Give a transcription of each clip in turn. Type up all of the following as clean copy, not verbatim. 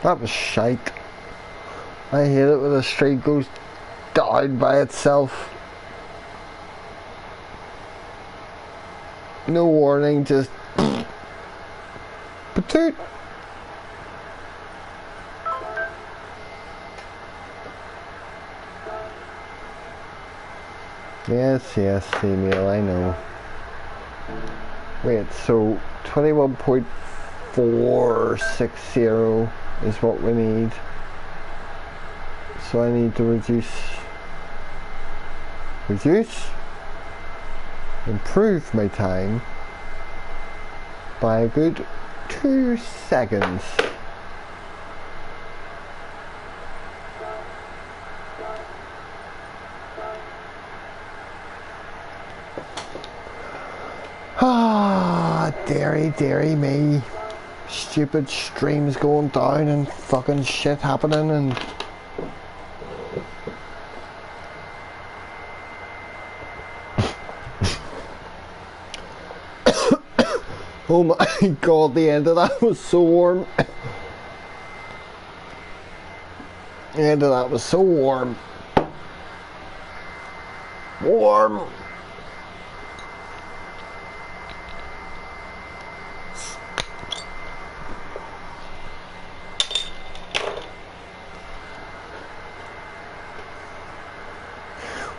That was shite. I hate it when the street goes down by itself. No warning, just patoot. Yes, female, I know. Wait, so 21.460 is what we need. So I need to improve my time by a good 2 seconds. Ah, dearie me. Stupid streams going down and fucking shit happening and... Oh my god, the end of that was so warm. The end of that was so warm. Warm.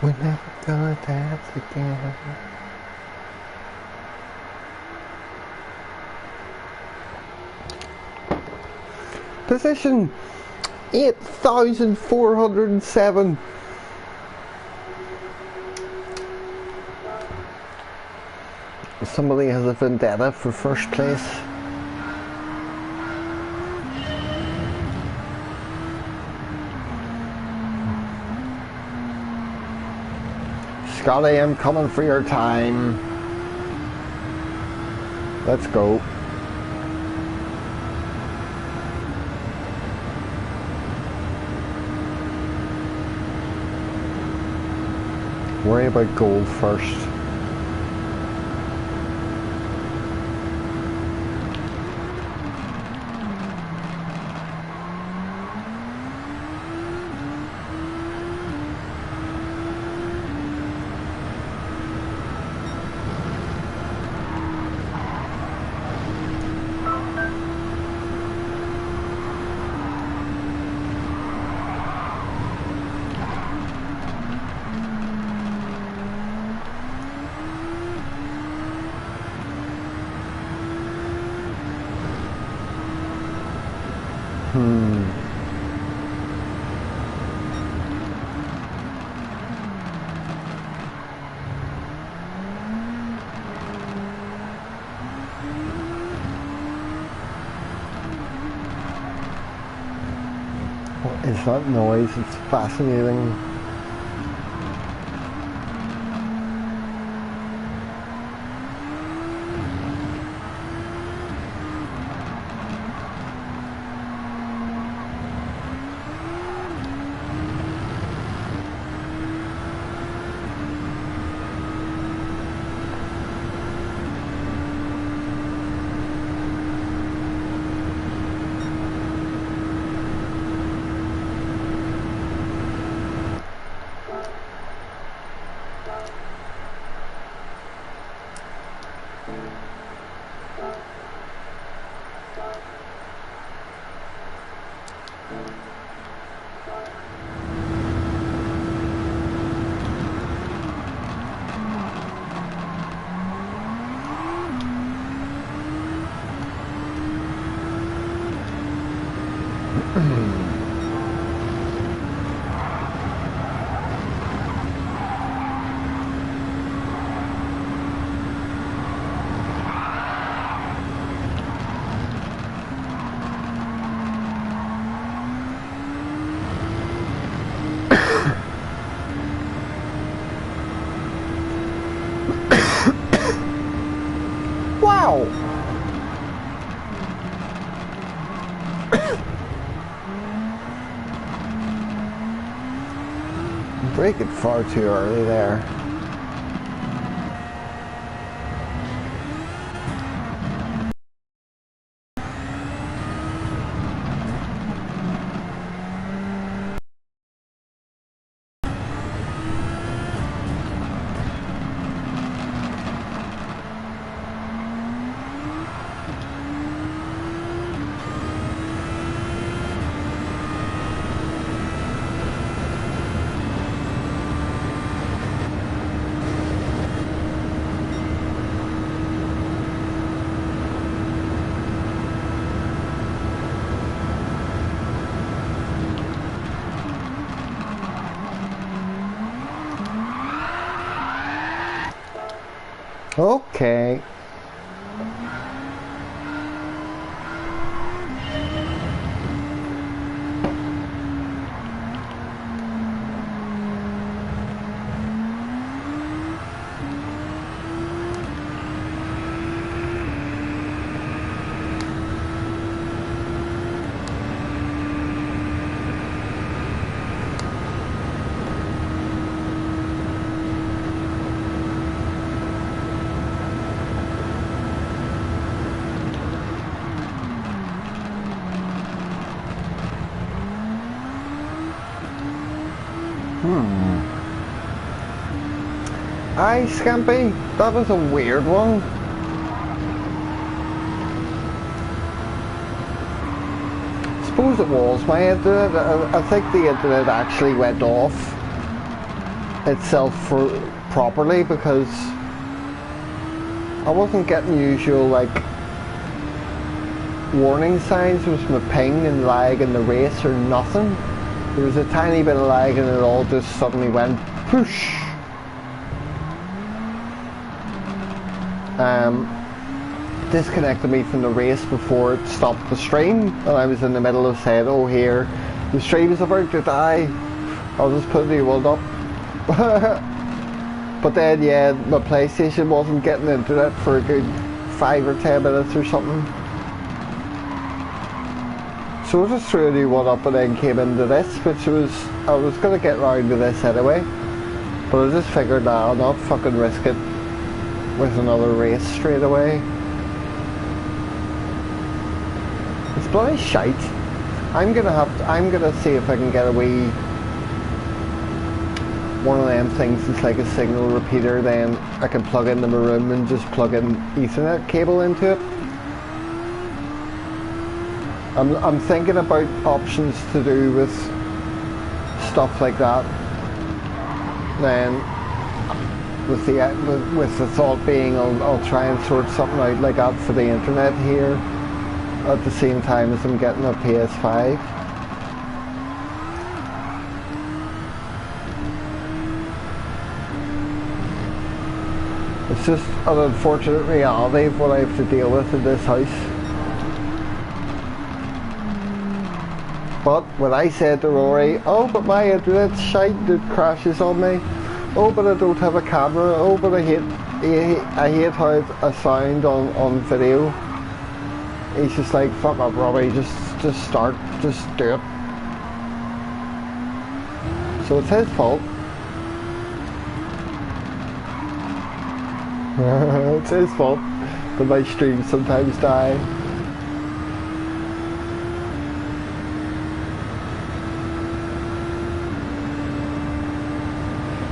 We're never gonna dance again. Position 8,407. Somebody has a vendetta for first place. Scotty, I'm coming for your time. Let's go. Worry about gold first. What is that noise? It's fascinating. Wow! Brake it far too early there. Okay. Aye, Scampy, that was a weird one. I suppose it was my internet. I think the internet actually went off itself properly because I wasn't getting usual like warning signs. There was my ping and lag in the race or nothing. There was a tiny bit of lag and it all just suddenly went push. Disconnected me from the race before it stopped the stream, and I was in the middle of saying, oh here, the stream is about to die, I'll just put a new one up. But then yeah, my PlayStation wasn't getting internet for a good 5 or 10 minutes or something. So I just threw a new one up and then came into this, which I was going to get round to this anyway. But I just figured, nah, I'll not fucking risk it with another race straight away. It's bloody shite. I'm gonna see if I can get a wee one of them things that's like a signal repeater, then I can plug into my room and just plug an Ethernet cable into it. I'm thinking about options to do with stuff like that. Then with the thought being I'll try and sort something out like that for the internet here at the same time as I'm getting a PS5. It's just an unfortunate reality of what I have to deal with in this house. But when I said to Rory, oh but my internet's shite, it crashes on me. Oh but I don't have a camera. Oh but I hate how I sound on video. He's just like, fuck up Robbie, just do it. So it's his fault. It's his fault that my streams sometimes die.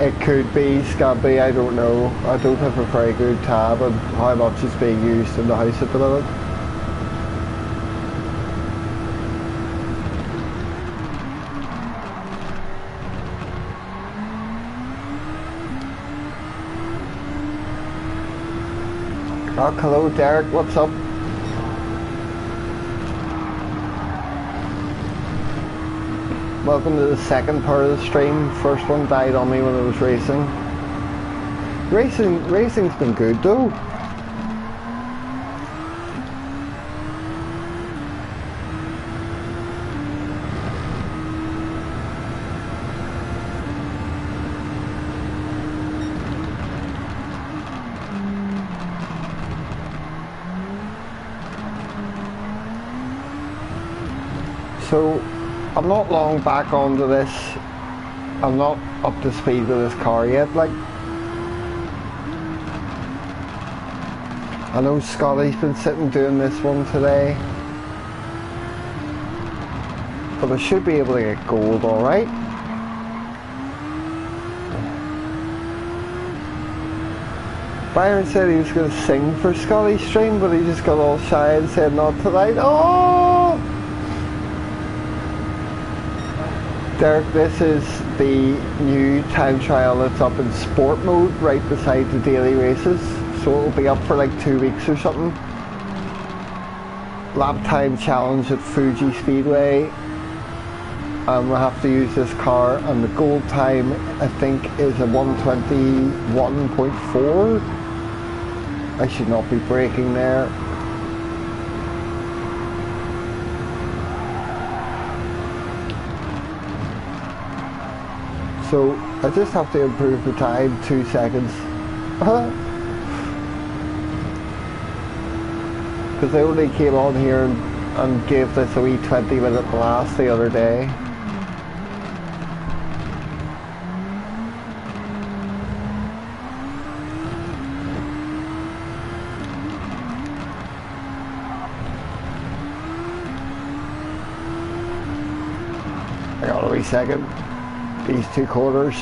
It could be Scampy, I don't know. I don't have a very good tab on how much is being used in the house at the minute. Oh, hello Derek, what's up? Welcome to the second part of the stream. First one died on me when I was racing. Racing's been good though. So I'm not long back onto this. I'm not up to speed with this car yet. Like, I know Scotty's been sitting doing this one today, but I should be able to get gold alright. Byron said he was going to sing for Scotty's stream, but he just got all shy and said not tonight. Oh! Derek, this is the new time trial that's up in sport mode right beside the daily races, so it'll be up for like 2 weeks or something. Lap time challenge at Fuji Speedway. We'll have to use this car, and the gold time I think is a 121.4. I should not be braking there. So I just have to improve the time 2 seconds. Because I only came on here and gave this a wee 20-minute blast the other day. I got a wee second. These 2 corners.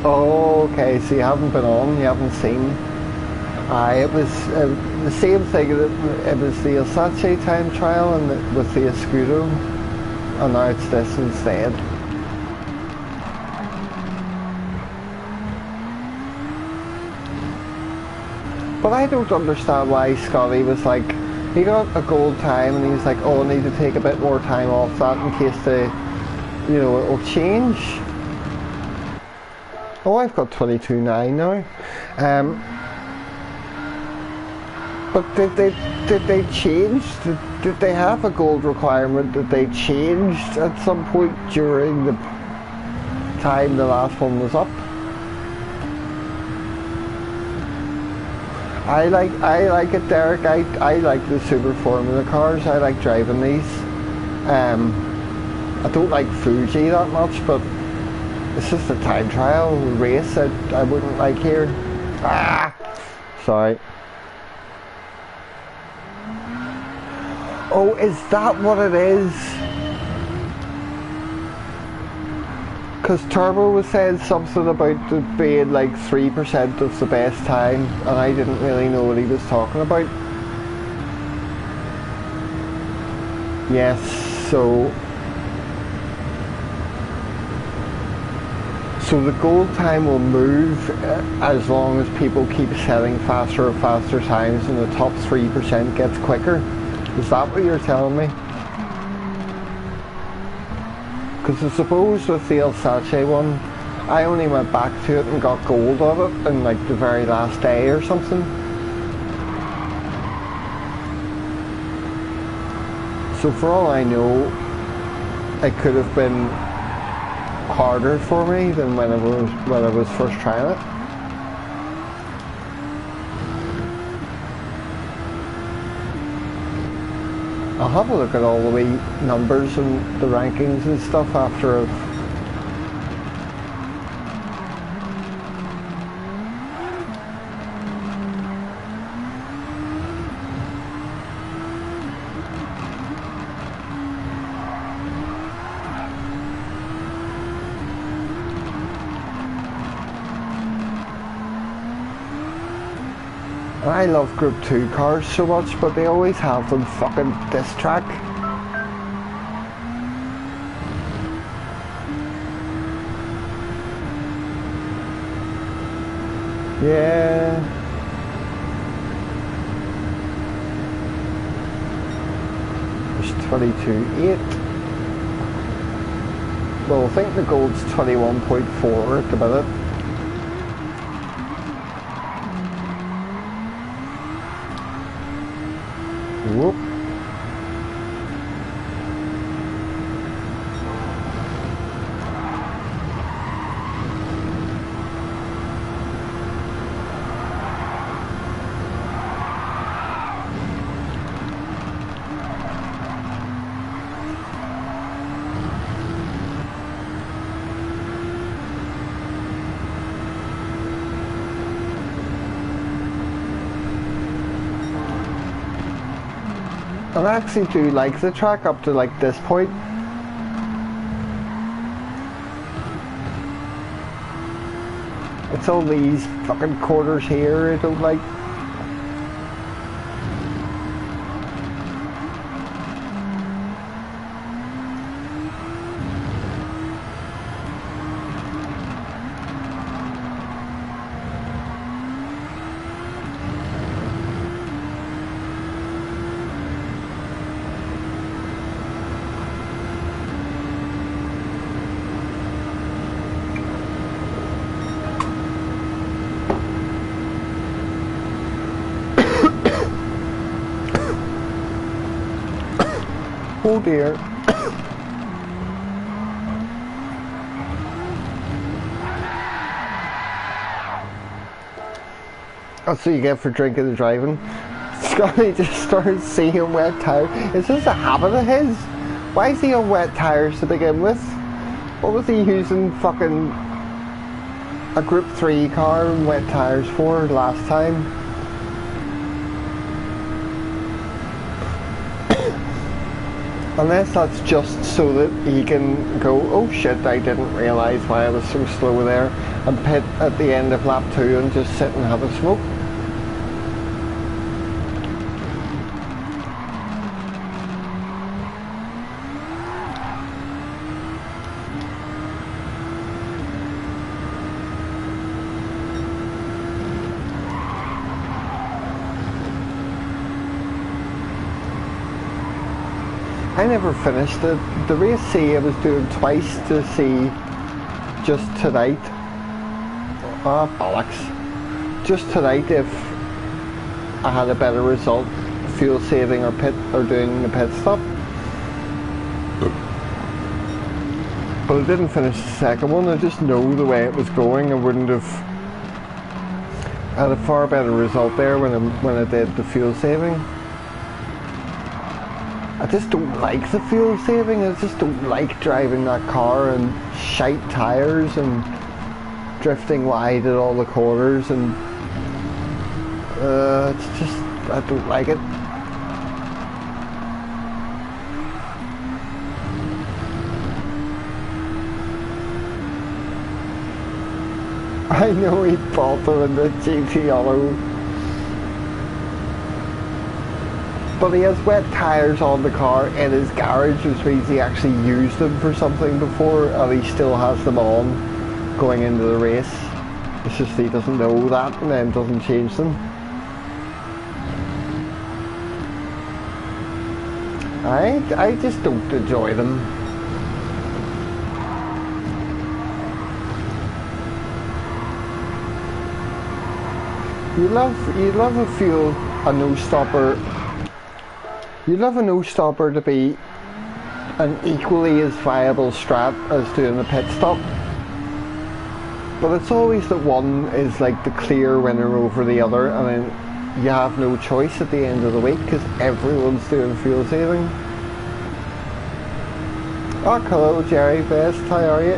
Oh, okay, so you haven't been on, you haven't seen. It was the same thing, it was the Alsace time trial and with the Escudo, and now it's this instead. But I don't understand why Scotty was like, he got a gold time and he was like, oh, I need to take a bit more time off that in case it'll change. Oh, I've got 22.9 now. But did they change? Did they have a gold requirement that they changed at some point during the time the last one was up? I like it, Derek. I like the Super Formula cars. I like driving these. I don't like Fuji that much, but it's just a time trial race that I wouldn't like here. Ah! Sorry. Oh, is that what it is? Because Turbo was saying something about it being like 3% of the best time, and I didn't really know what he was talking about. Yes, so the gold time will move as long as people keep setting faster and faster times and the top 3% gets quicker. Is that what you're telling me? Because I suppose with the Alsace one, I only went back to it and got gold on it in like the very last day or something. So for all I know, it could have been harder for me than when I was first trying it. I'll have a look at all the wee numbers and the rankings and stuff after I've I love Group 2 cars so much, but they always have them fucking this track. Yeah. There's 22.8. Well, I think the gold's 21.4 at the minute. Whoop. I actually do like the track up to like this point. It's all these fucking corners here I don't like. Oh dear. That's what you get for drinking and driving. Scotty just started seeing wet tires. Is this a habit of his? Why is he on wet tires to begin with? What was he using fucking a Group 3 car and wet tires for last time? Unless that's just so that he can go, oh shit, I didn't realise why I was so slow there, and pit at the end of lap 2 and just sit and have a smoke. I never finished it. The race C I was doing twice to see just tonight. Ah, bollocks. Just tonight if I had a better result, fuel saving or doing the pit stop. But I didn't finish the second one. I just know the way it was going. I wouldn't have had a far better result there when I did the fuel saving. I just don't like the fuel saving. I just don't like driving that car and shite tyres and drifting wide at all the corners, and it's just, I don't like it. I know he bought them in the GT Auto, but he has wet tyres on the car in his garage, which means he actually used them for something before, and he still has them on going into the race. It's just he doesn't know that and then doesn't change them. I just don't enjoy them. You love a no-stopper. You love a no-stopper to be an equally as viable strat as doing a pit stop. But it's always that one is like the clear winner over the other, and then you have no choice at the end of the week because everyone's doing fuel saving. Oh, hello Jerry Best, how are you?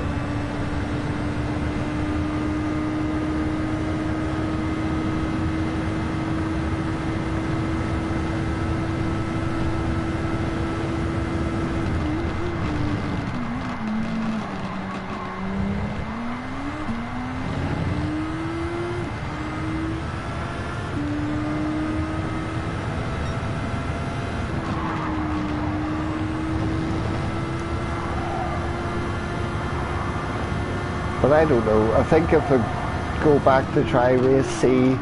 But I don't know. I think if I go back to try race C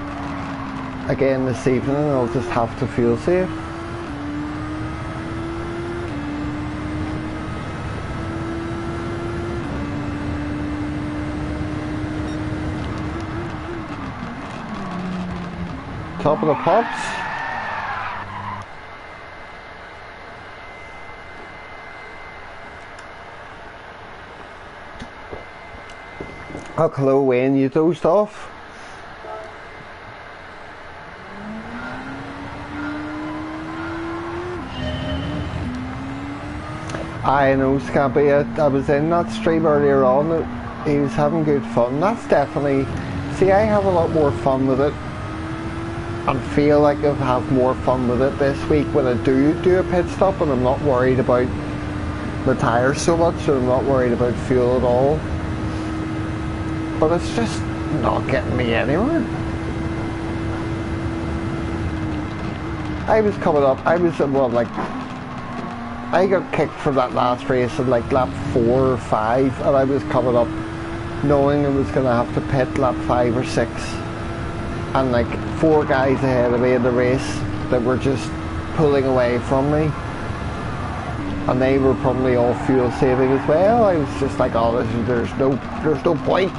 again this evening, I'll just have to fuel save. Top of the pops. Oh, hello Wayne, you dozed off? I know Scampy, I was in that stream earlier on, he was having good fun. That's definitely, see, I have a lot more fun with it and feel like I'll have more fun with it this week when I do a pit stop and I'm not worried about the tyres so much, and I'm not worried about fuel at all. But it's just not getting me anywhere. I was coming up, I got kicked from that last race in like lap 4 or 5, and I was coming up knowing I was going to have to pit lap 5 or 6, and like 4 guys ahead of me in the race that were just pulling away from me, and they were probably all fuel saving as well. I was just like, oh, there's no point.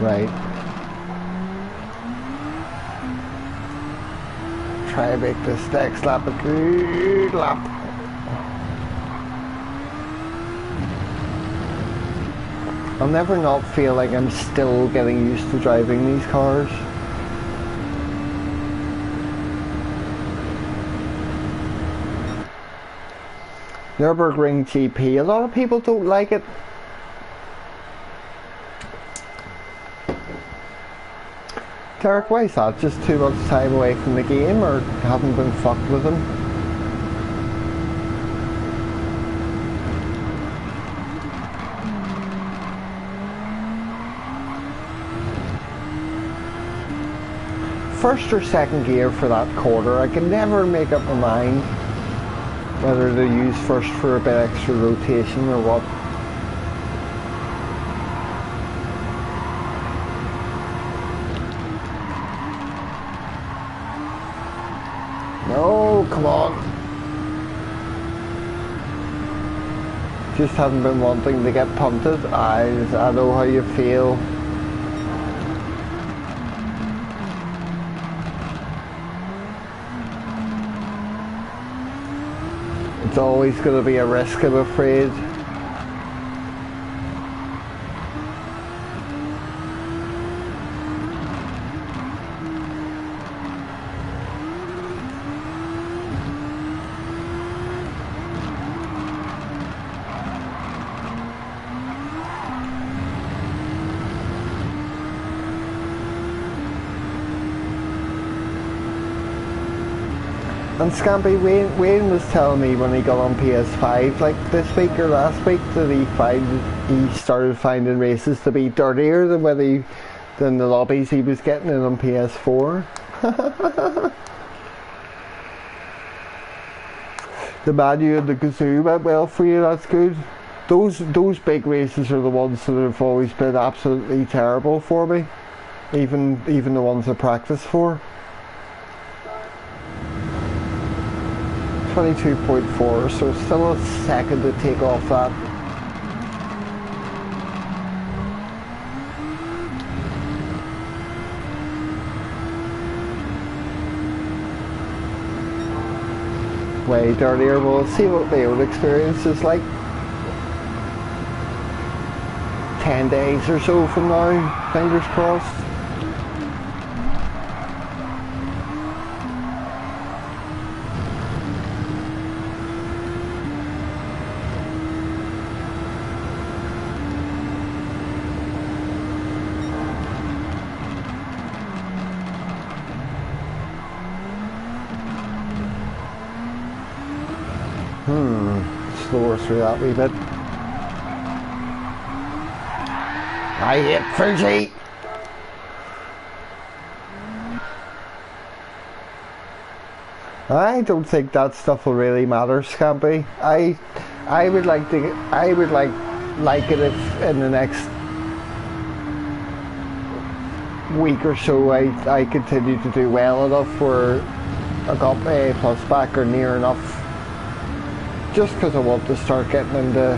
Right. Try to make this next lap a good lap. I'll never not feel like I'm still getting used to driving these cars. Nürburgring GP, a lot of people don't like it. Derek, why is that? Just too much time away from the game, or haven't been fucked with them? First or second gear for that quarter, I can never make up my mind whether to use first for a bit extra rotation or what. No, come on. Just haven't been wanting to get punted. I know how you feel. It's always going to be a risk, I'm afraid. And Scampy, Wayne was telling me when he got on PS5, like this week or last week, that he started finding races to be dirtier than the lobbies he was getting in on PS4. The Manu and the Gazoo went well for you, that's good. Those big races are the ones that have always been absolutely terrible for me. Even the ones I practice for. 22.4, so still a second to take off that. Way dirtier. We'll see what my own experience is like 10 days or so from now, fingers crossed. Slower through that wee bit. I hit Fuji! I don't think that stuff will really matter, Scampy. I would like it if in the next week or so I continue to do well enough where I got my A+ back or near enough. Just because I want to start getting into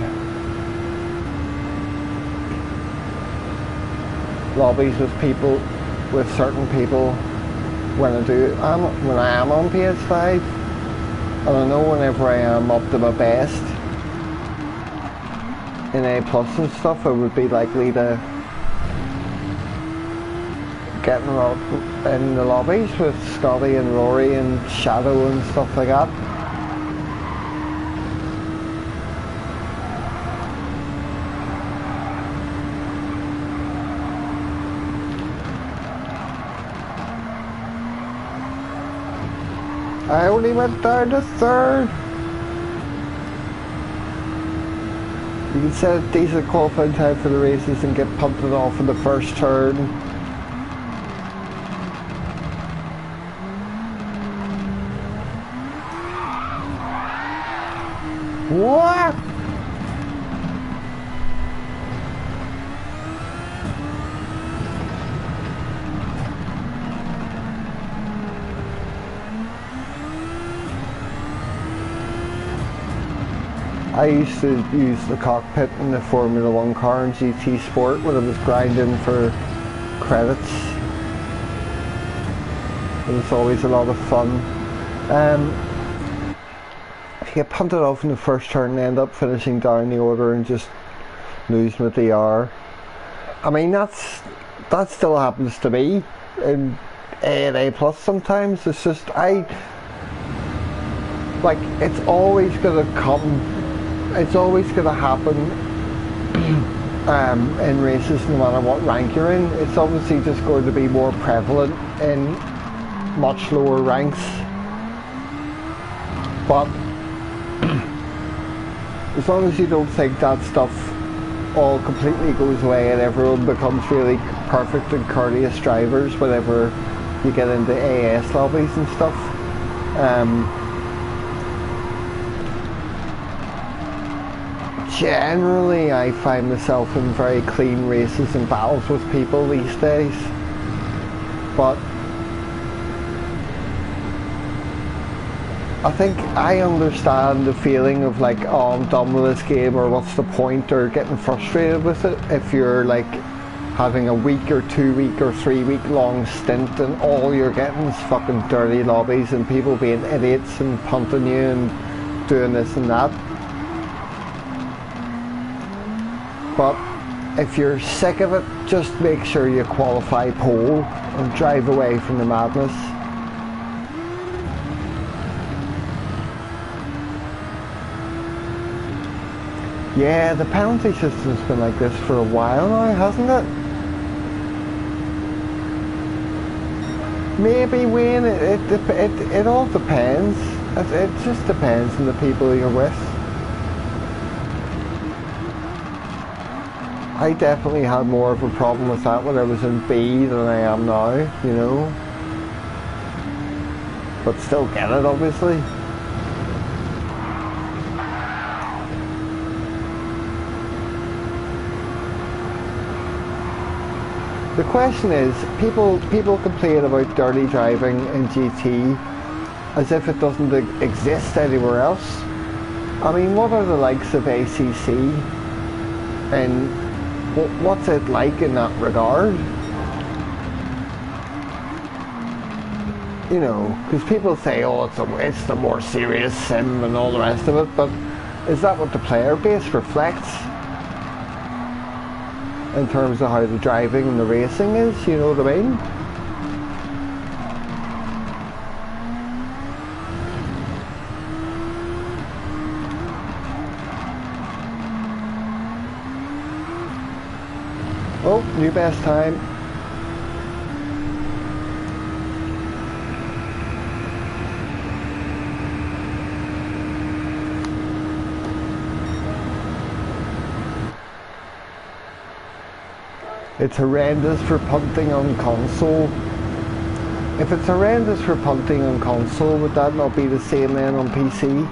lobbies with certain people when I am on PS5, and I know whenever I am up to my best in A+ and stuff, I would be likely to get in the lobbies with Scotty and Rory and Shadow and stuff like that. I only went down to third. You can set a decent qualifying time for the races and get punted off in the first turn. What? I used to use the cockpit in the Formula 1 car in GT Sport when I was grinding for credits. And it's always a lot of fun. If you get punted off in the first turn and end up finishing down the order and just losing with the R. I mean, that still happens to me in A and A plus sometimes. It's just, like, it's always going to come, it's always going to happen in races no matter what rank you're in. It's obviously just going to be more prevalent in much lower ranks. But as long as you don't think that stuff all completely goes away and everyone becomes really perfect and courteous drivers whenever you get into AS lobbies and stuff. Generally I find myself in very clean races and battles with people these days, but I think I understand the feeling of like, oh, I'm done with this game, or what's the point, or getting frustrated with it if you're like having a week or 2 week or 3 week long stint and all you're getting is fucking dirty lobbies and people being idiots and punting you and doing this and that. But if you're sick of it, just make sure you qualify pole and drive away from the madness. Yeah, the penalty system's been like this for a while now, hasn't it? Maybe, Wayne, it all depends. It just depends on the people you're with. I definitely had more of a problem with that when I was in B than I am now, you know. But still get it, obviously. The question is, people complain about dirty driving in GT as if it doesn't exist anywhere else. I mean, what are the likes of ACC, and what's it like in that regard? You know, because people say, oh, it's the more serious sim and all the rest of it, but is that what the player base reflects in terms of how the driving and the racing is, you know what I mean? Oh, new best time. It's horrendous for punting on console. If it's horrendous for punting on console, would that not be the same then on PC?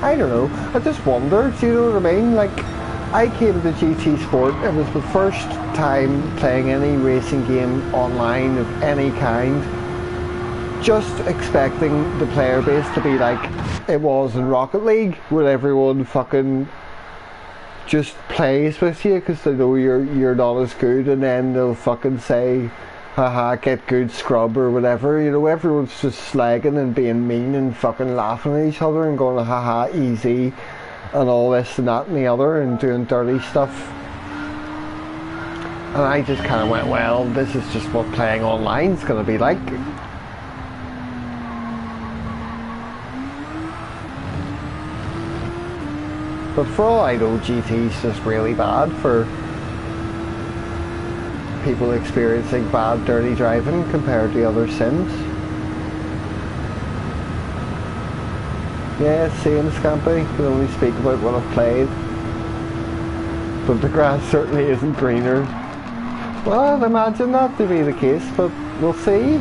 I don't know. I just wondered, you know what I mean? Like, I came to GT Sport, it was the first time playing any racing game online of any kind, just expecting the player base to be like it was in Rocket League, where everyone fucking just plays with you because they know you're not as good, and then they'll fucking say, haha, get good, scrub, or whatever. You know, everyone's just slagging and being mean and fucking laughing at each other and going, haha, easy, and all this and that and the other, and doing dirty stuff. And I just kind of went, well, this is just what playing online's going to be like. But for all I know, GT's just really bad for people experiencing bad, dirty driving compared to other sims. Yeah, same Scampy, can only speak about what I've played. But the grass certainly isn't greener. Well, I'd imagine that to be the case, but we'll see.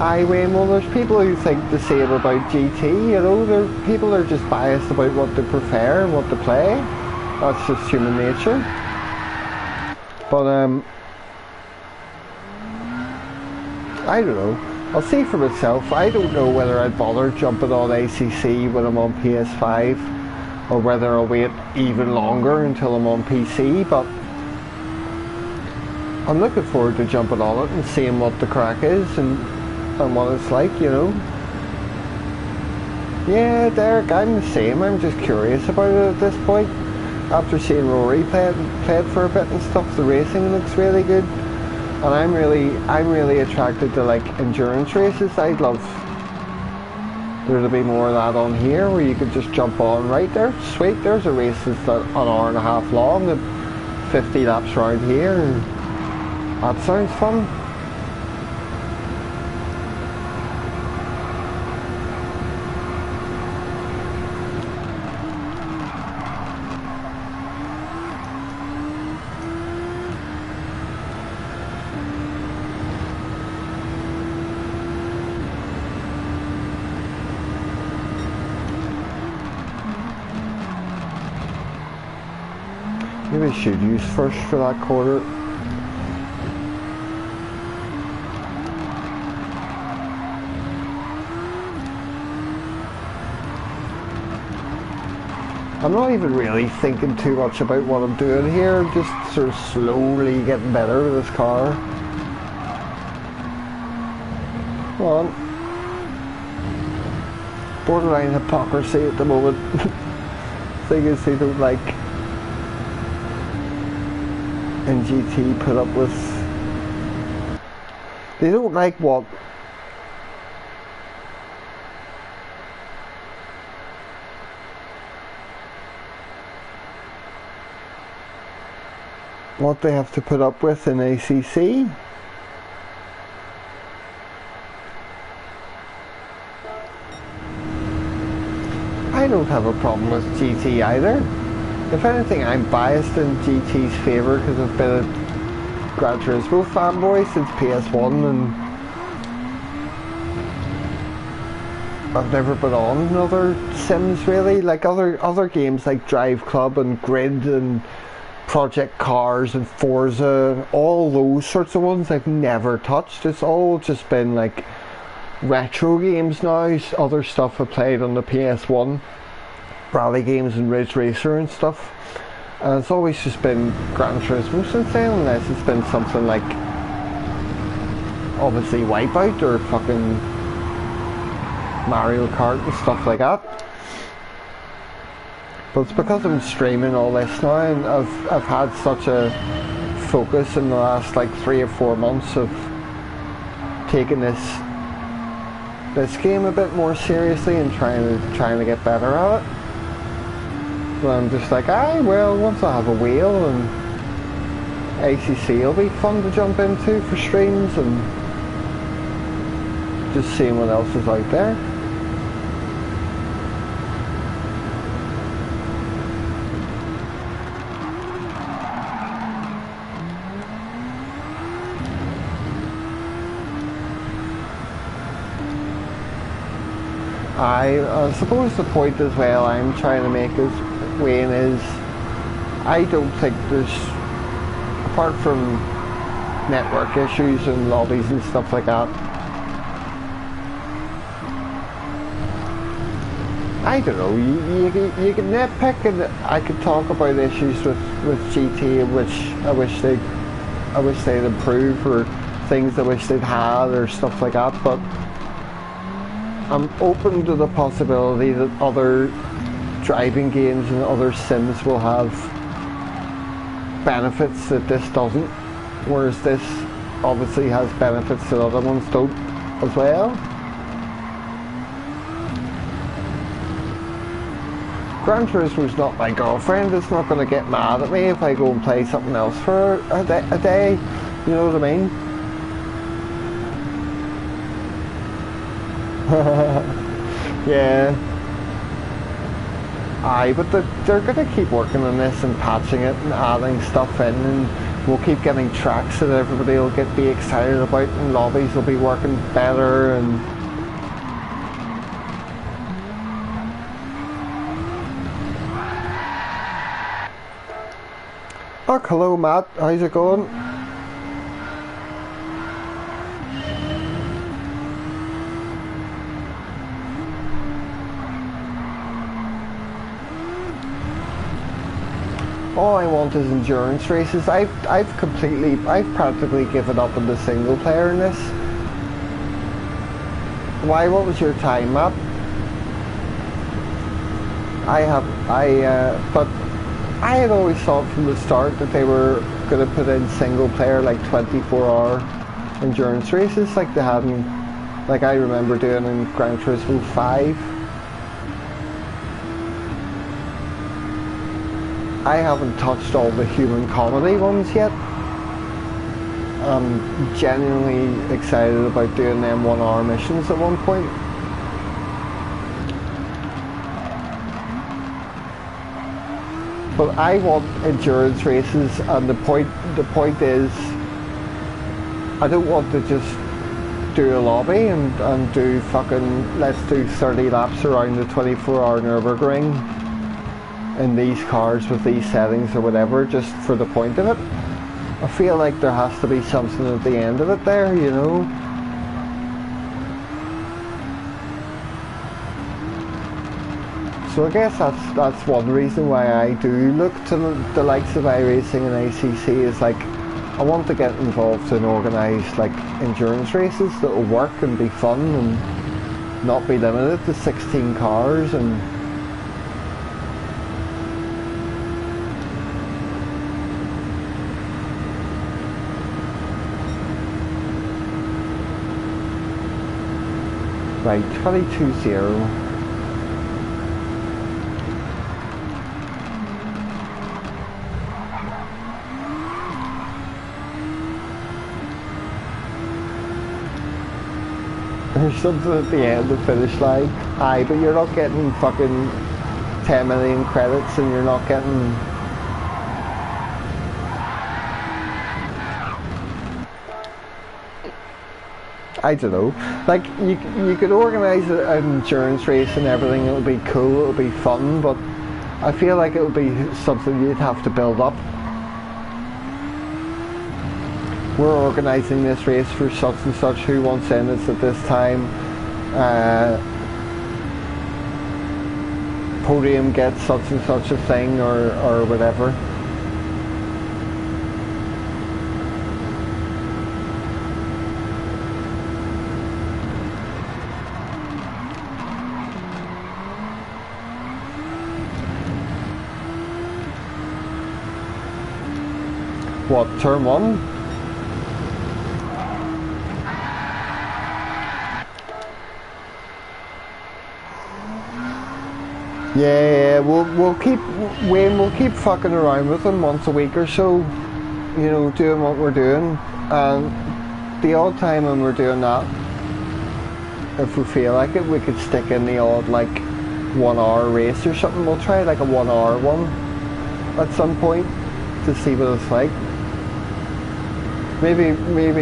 Wayne, well, there's people who think the same about GT, you know, people are just biased about what they prefer and what they play. That's just human nature. But, I don't know. I'll see for myself. I don't know whether I'd bother jumping on ACC when I'm on PS5 or whether I'll wait even longer until I'm on PC, but I'm looking forward to jumping on it and seeing what the crack is and what it's like, you know. Yeah, Derek, I'm the same. I'm just curious about it at this point. After seeing Rory play it for a bit and stuff, the racing looks really good. And I'm really attracted to like endurance races. I'd love there to be more of that on here where you could just jump on right there. Sweet, there's a race that's an hour and a half long and 50 laps around here. And that sounds fun. Maybe I should use first for that quarter. I'm not even really thinking too much about what I'm doing here. I'm just sort of slowly getting better with this car. Come on. Borderline hypocrisy at the moment. Thing is, they don't like and GT put up with, they don't like what they have to put up with in ACC. I don't have a problem with GT either. If anything, I'm biased in GT's favour because I've been a Gran Turismo fanboy since PS1 and I've never been on other sims really, like other games like Drive Club and Grid and Project Cars and Forza, all those sorts of ones I've never touched. It's all just been like retro games now, other stuff I played on the PS1. Rally games and Ridge Racer and stuff, and it's always just been Gran Turismo since then, unless it's been something like obviously Wipeout or fucking Mario Kart and stuff like that. But it's because I'm streaming all this now and I've had such a focus in the last like 3 or 4 months of taking this game a bit more seriously and trying to get better at it. Well, I'm just like, well, once I have a wheel and ACC will be fun to jump into for streams and just seeing what else is out there. I suppose the point as well I'm trying to make is, Wayne, is I don't think there's, apart from network issues and lobbies and stuff like that, I don't know, you can nitpick and I could talk about issues with GT which I wish they'd improve, or things I wish they'd had or stuff like that, but I'm open to the possibility that other driving games and other sims will have benefits that this doesn't, whereas this obviously has benefits that other ones don't as well. Gran Turismo's not my girlfriend. It's not going to get mad at me if I go and play something else for a day, you know what I mean? Yeah. Aye, but they're going to keep working on this and patching it and adding stuff in, and we'll keep getting tracks that everybody will be excited about, and lobbies will be working better, and oh, hello Matt, how's it going? all I want is endurance races. I've practically given up on the single player in this. Why? What was your time, Matt? But I had always thought from the start that they were going to put in single player, like 24-hour endurance races, like they had in, like I remember doing in Gran Turismo 5. I haven't touched all the human comedy ones yet. I'm genuinely excited about doing them 1-hour missions at one point. But I want endurance races, and the point is, I don't want to just do a lobby and do fucking, let's do 30 laps around the 24-hour Nürburgring in these cars with these settings or whatever, just for the point of it. I feel like there has to be something at the end of it there, you know. So I guess that's one reason why I do look to the likes of iRacing and ACC, is like, I want to get involved in organised like endurance races that will work and be fun and not be limited to 16 cars. And right, 22-0. There's something at the end of the finish line. Aye, but you're not getting fucking 10 million credits, and you're not getting... I don't know. Like, you could organise an endurance race and everything, it'll be cool, it'll be fun, but I feel like it'll be something you'd have to build up. We're organising this race for such and such, who wants in, it's at this time. Podium gets such and such a thing, or whatever. What, turn 1? Yeah, we'll keep Wayne. We'll keep fucking around with them once a week or so, you know, doing what we're doing. And the odd time when we're doing that, if we feel like it, we could stick in the odd like 1-hour race or something. We'll try like a 1-hour one at some point to see what it's like. Maybe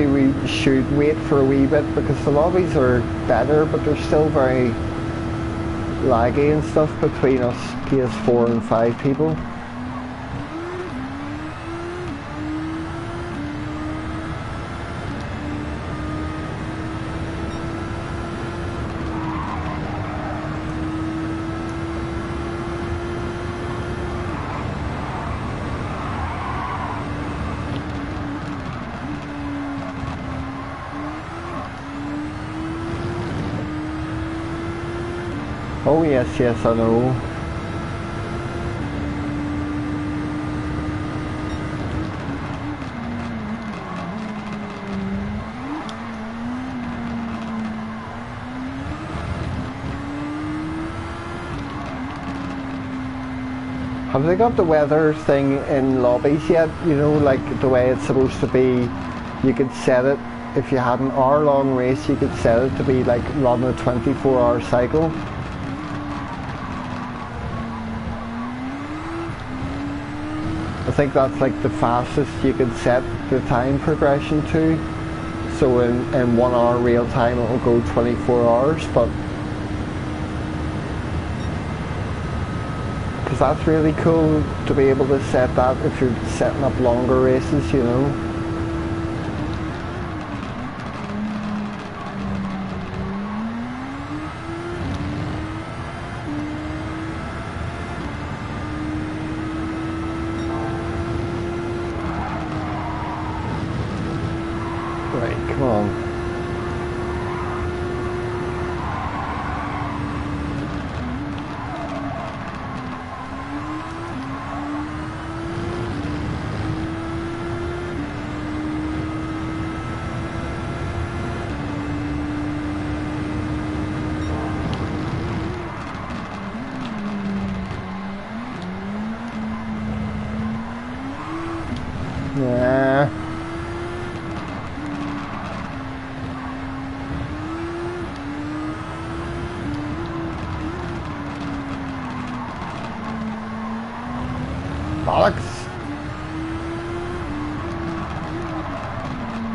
we should wait for a wee bit, because the lobbies are better, but they're still very laggy and stuff between us PS4 and 5 people. Oh yes, I know. Have they got the weather thing in lobbies yet? You know, like the way it's supposed to be. You could set it, if you had an hour-long race, you could set it to be like run a 24-hour cycle. I think that's like the fastest you could set the time progression to. So in 1 hour real time it will go 24 hours, but because that's really cool to be able to set that if you're setting up longer races, you know. Right, come on. Yeah. Bollocks.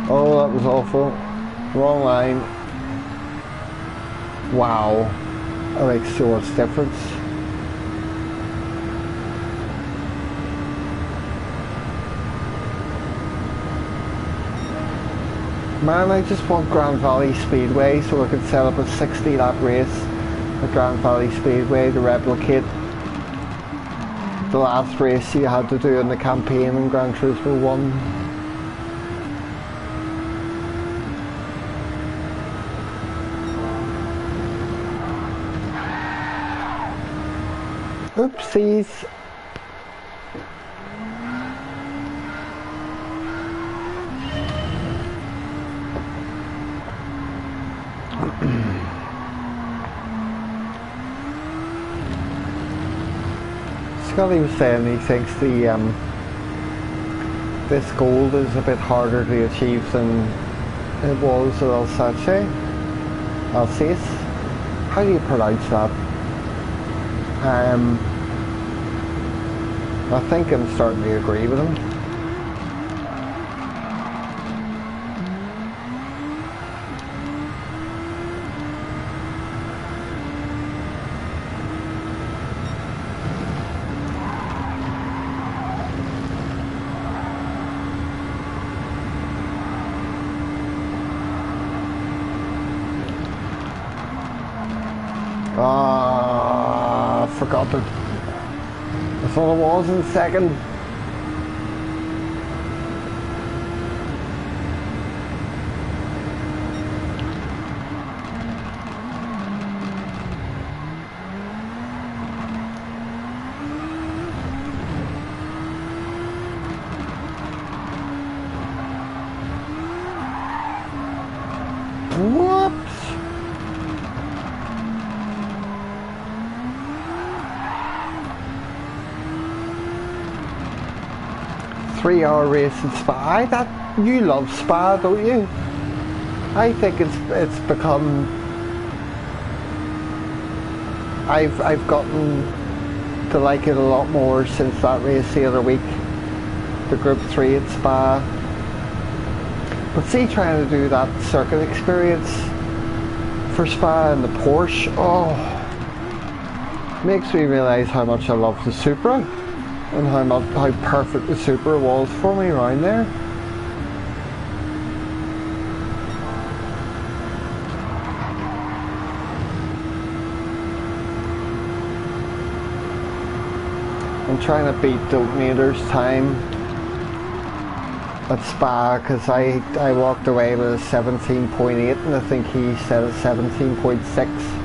Oh, that was awful. Wrong line. Wow. That makes so much difference. Man, I just want Grand Valley Speedway so I could set up a 60 lap race at Grand Valley Speedway to replicate the last race you had to do in the campaign in Gran Turismo 1. Oopsies. Scotty was saying he thinks this gold is a bit harder to achieve than it was at Alsace. How do you pronounce that? I think I'm starting to agree with him. I forgot it. I thought it was in second. Whoops! Three-hour race in Spa. You love Spa, don't you? I think it's become. I've gotten to like it a lot more since that race the other week, the Group 3 at Spa. But see, trying to do that circuit experience for Spa and the Porsche, makes me realise how much I love the Supra. And how perfect the Supra was for me around there. I'm trying to beat Dominator's time at Spa because I walked away with a 17.8 and I think he said a 17.6.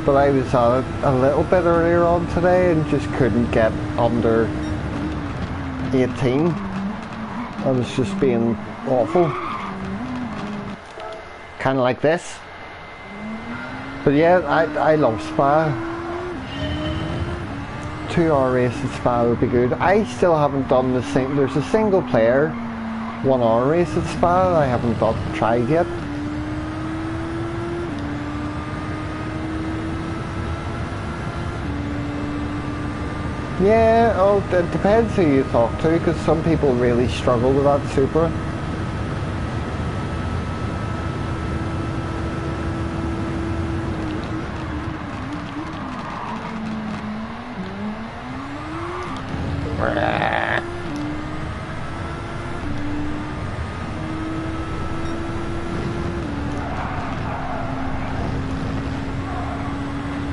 But I was at it a little bit earlier on today and just couldn't get under 18. I was just being awful. Kind of like this. But yeah, I love Spa. 2-hour race at Spa would be good. I still haven't done the same. There's a single player 1-hour race at Spa that I haven't tried yet. Yeah, it depends who you talk to, because some people really struggle with that Supra.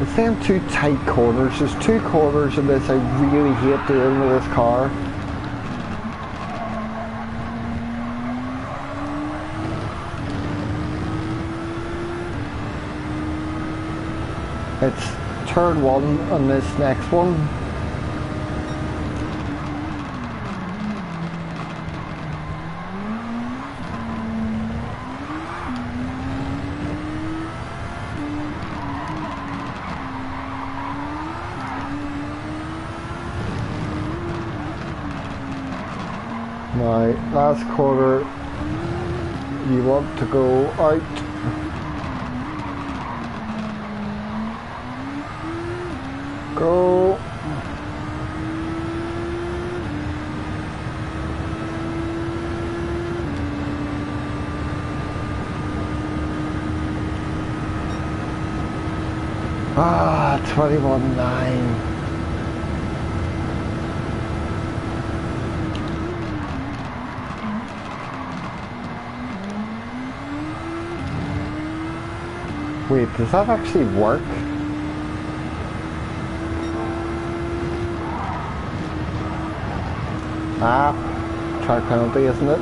It's them two tight corners. There's two corners in this I really hate doing with this car. It's turn 1 on this next one. Now, last quarter, you want to go out. Go. Ah, 21.9. Wait, does that actually work? Ah, track penalty, isn't it?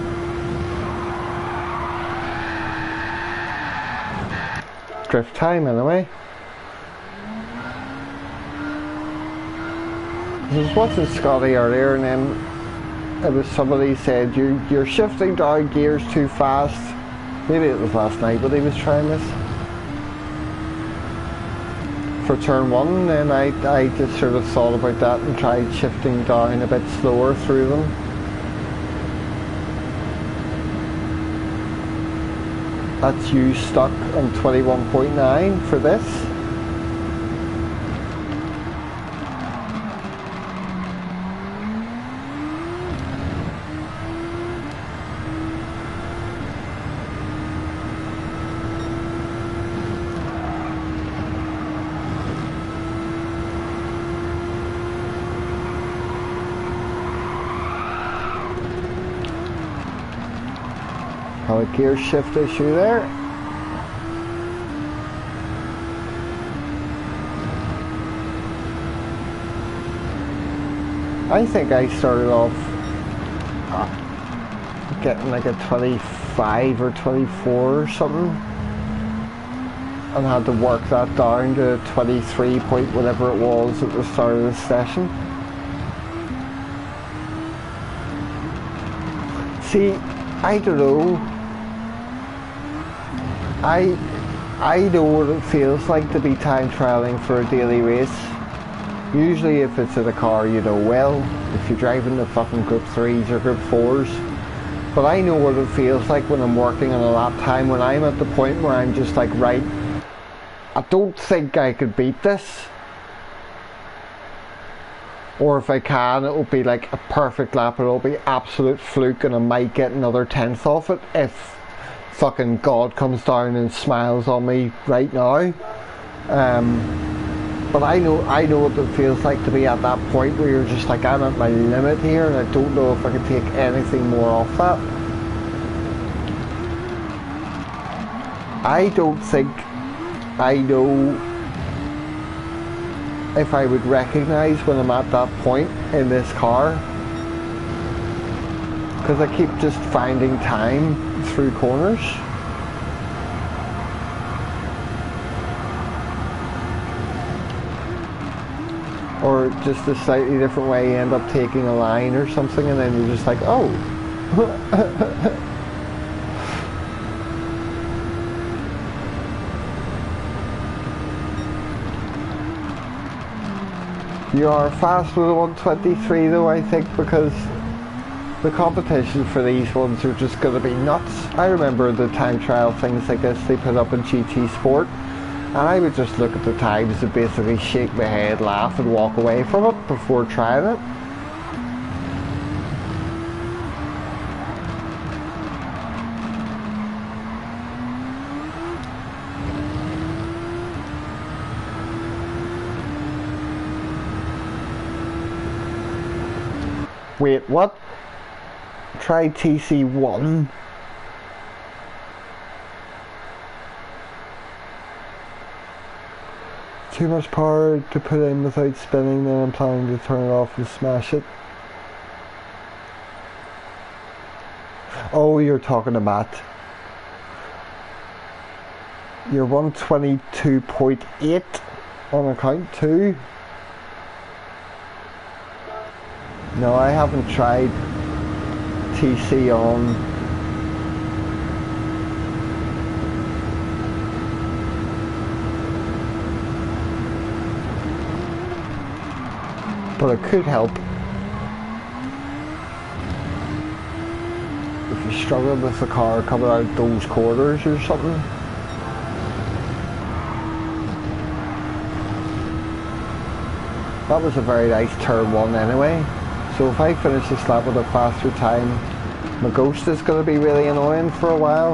Drift time, anyway. I was watching Scotty earlier, and then it was somebody said you're shifting down gears too fast. Maybe it was last night, but he was trying this for turn 1, and I just sort of thought about that and tried shifting down a bit slower through them. That's you stuck on 21.9 for this. Have a gear shift issue there. I think I started off getting like a 25 or 24 or something, and had to work that down to 23 point whatever it was at the start of the session. See, I don't know. I know what it feels like to be time trialing for a daily race. Usually if it's in a car you know well, if you're driving the fucking group 3s or group 4s. But I know what it feels like when I'm working on a lap time, when I'm at the point where I'm just like, right, I don't think I could beat this. Or if I can, it'll be like a perfect lap, it'll be absolute fluke and I might get another 10th off it if fucking God comes down and smiles on me right now. But I know what it feels like to be at that point where you're just like, I'm at my limit here and I don't know if I can take anything more off that. I don't think I know if I would recognise when I'm at that point in this car, because I keep just finding time through corners. Or just a slightly different way, you end up taking a line or something and then you're just like, oh. You are fast with a 123 though, I think, because the competition for these ones are just going to be nuts. I remember the time trial things like this they put up in GT Sport, and I would just look at the times and basically shake my head, laugh and walk away from it before trying it. Wait, what? Try TC1. Too much power to put in without spinning, then I'm planning to turn it off and smash it. Oh, you're talking to Matt. You're 122.8. On account two? No, I haven't tried TC on. But it could help. If you struggle with the car coming out those corners or something. That was a very nice turn one anyway. So if I finish this lap with a faster time, my ghost is going to be really annoying for a while.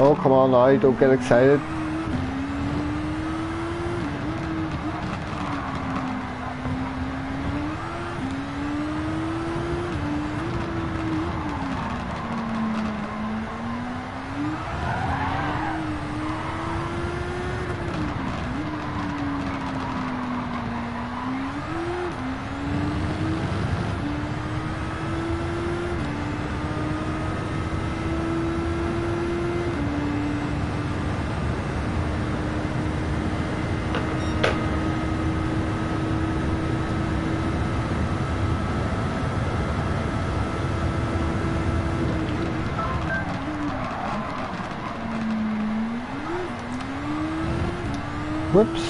Oh, come on now, don't get excited. Whoops.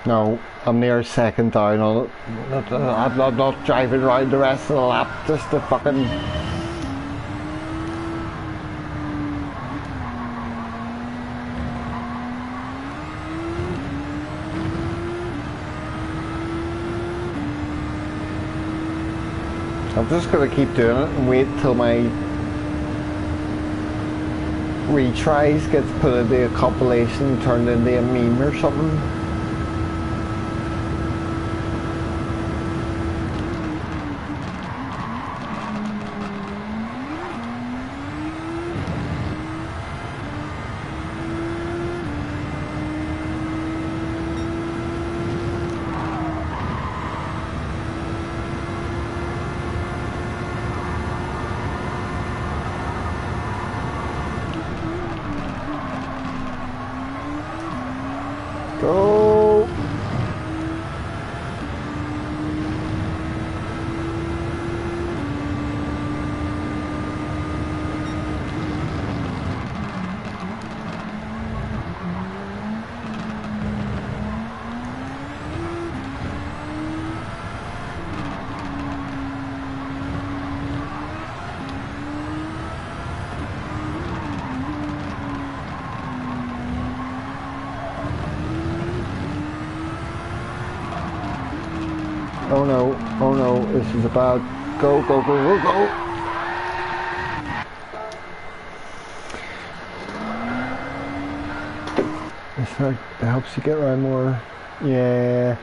No, I'm near second down on it. I'm not driving around the rest of the lap just to fucking... I'm just going to keep doing it and wait till my retries gets put into a compilation and turned into a meme or something. Go! Oh no, this is about go, go, go, go, go. It's like, it helps you get around more. Yeah.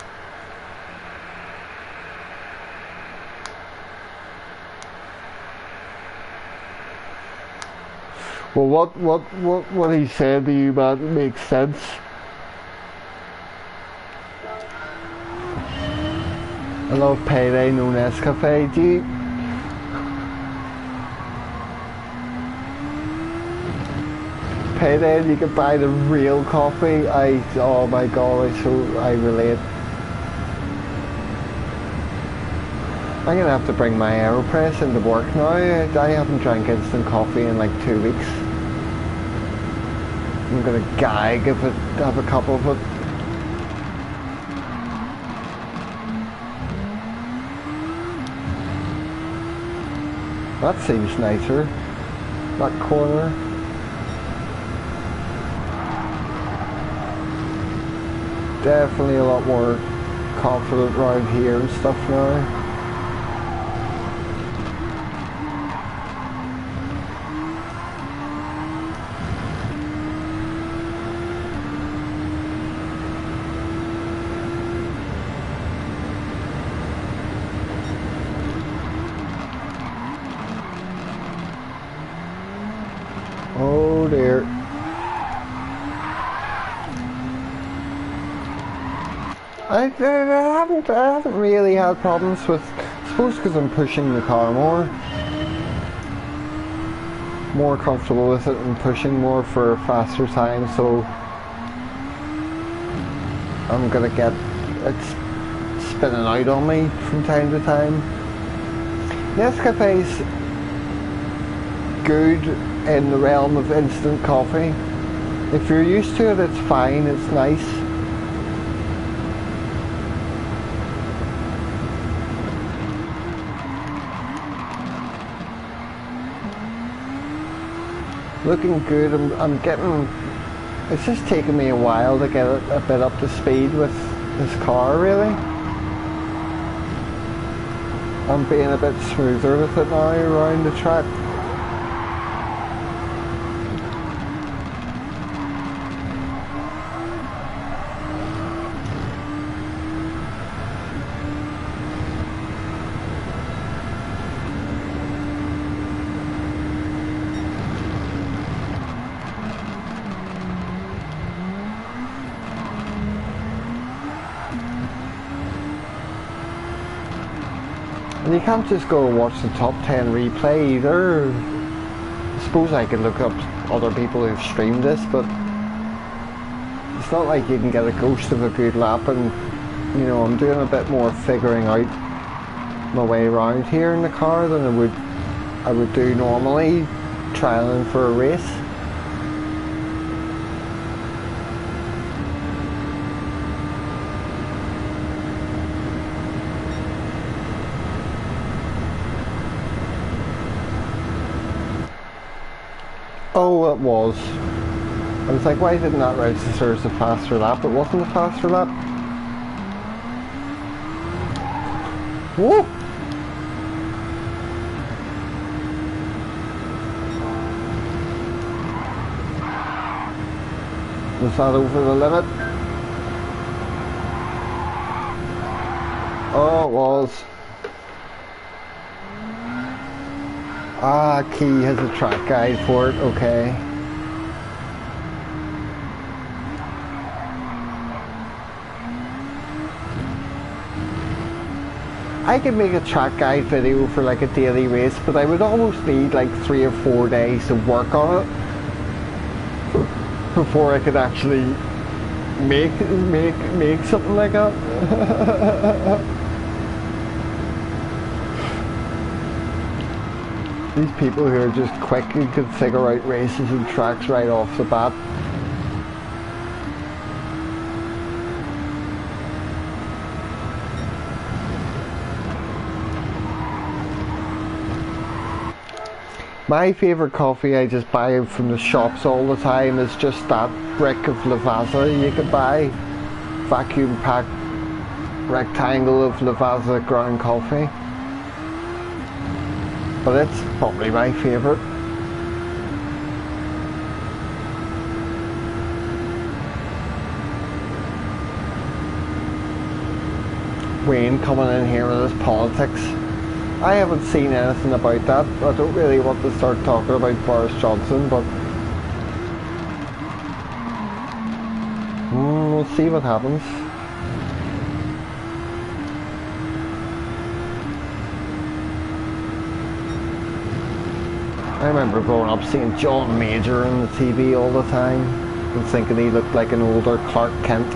Well, what he said to you, man, makes sense. I love Payday, no Nescafe. Do you? Payday, you can buy the real coffee. Oh my god, I relate. I'm gonna have to bring my AeroPress into work now. I haven't drank instant coffee in like 2 weeks. I'm gonna gag if I have a cup of it. That seems nicer, that corner. Definitely a lot more confident around here and stuff now. I haven't really had problems with, I suppose because I'm pushing the car more comfortable with it and pushing more for a faster time, so I'm gonna get it spinning out on me from time to time. Nescafe's good in the realm of instant coffee. If you're used to it, it's fine, it's nice. Looking good. I'm getting, it's just taking me a while to get it a bit up to speed with this car, really. I'm being a bit smoother with it now around the track. And you can't just go and watch the top 10 replay either. I suppose I could look up other people who've streamed this, but it's not like you can get a ghost of a good lap, and you know, I'm doing a bit more figuring out my way around here in the car than I would do normally trialing for a race. Oh, it was. I was like, why didn't that register as a faster lap? It wasn't a faster lap. Whoa! Was that over the limit? Oh, it was. Ah, Key has a track guide for it, okay. I could make a track guide video for like a daily race, but I would almost need like 3 or 4 days to work on it before I could actually make something like that. These people who are just quick and can figure out races and tracks right off the bat. My favourite coffee I just buy from the shops all the time is just that brick of Lavazza you can buy. Vacuum packed rectangle of Lavazza ground coffee. But it's probably my favourite. Wayne coming in here with his politics. I haven't seen anything about that. I don't really want to start talking about Boris Johnson, but we'll see what happens. I remember growing up seeing John Major on the TV all the time and thinking he looked like an older Clark Kent.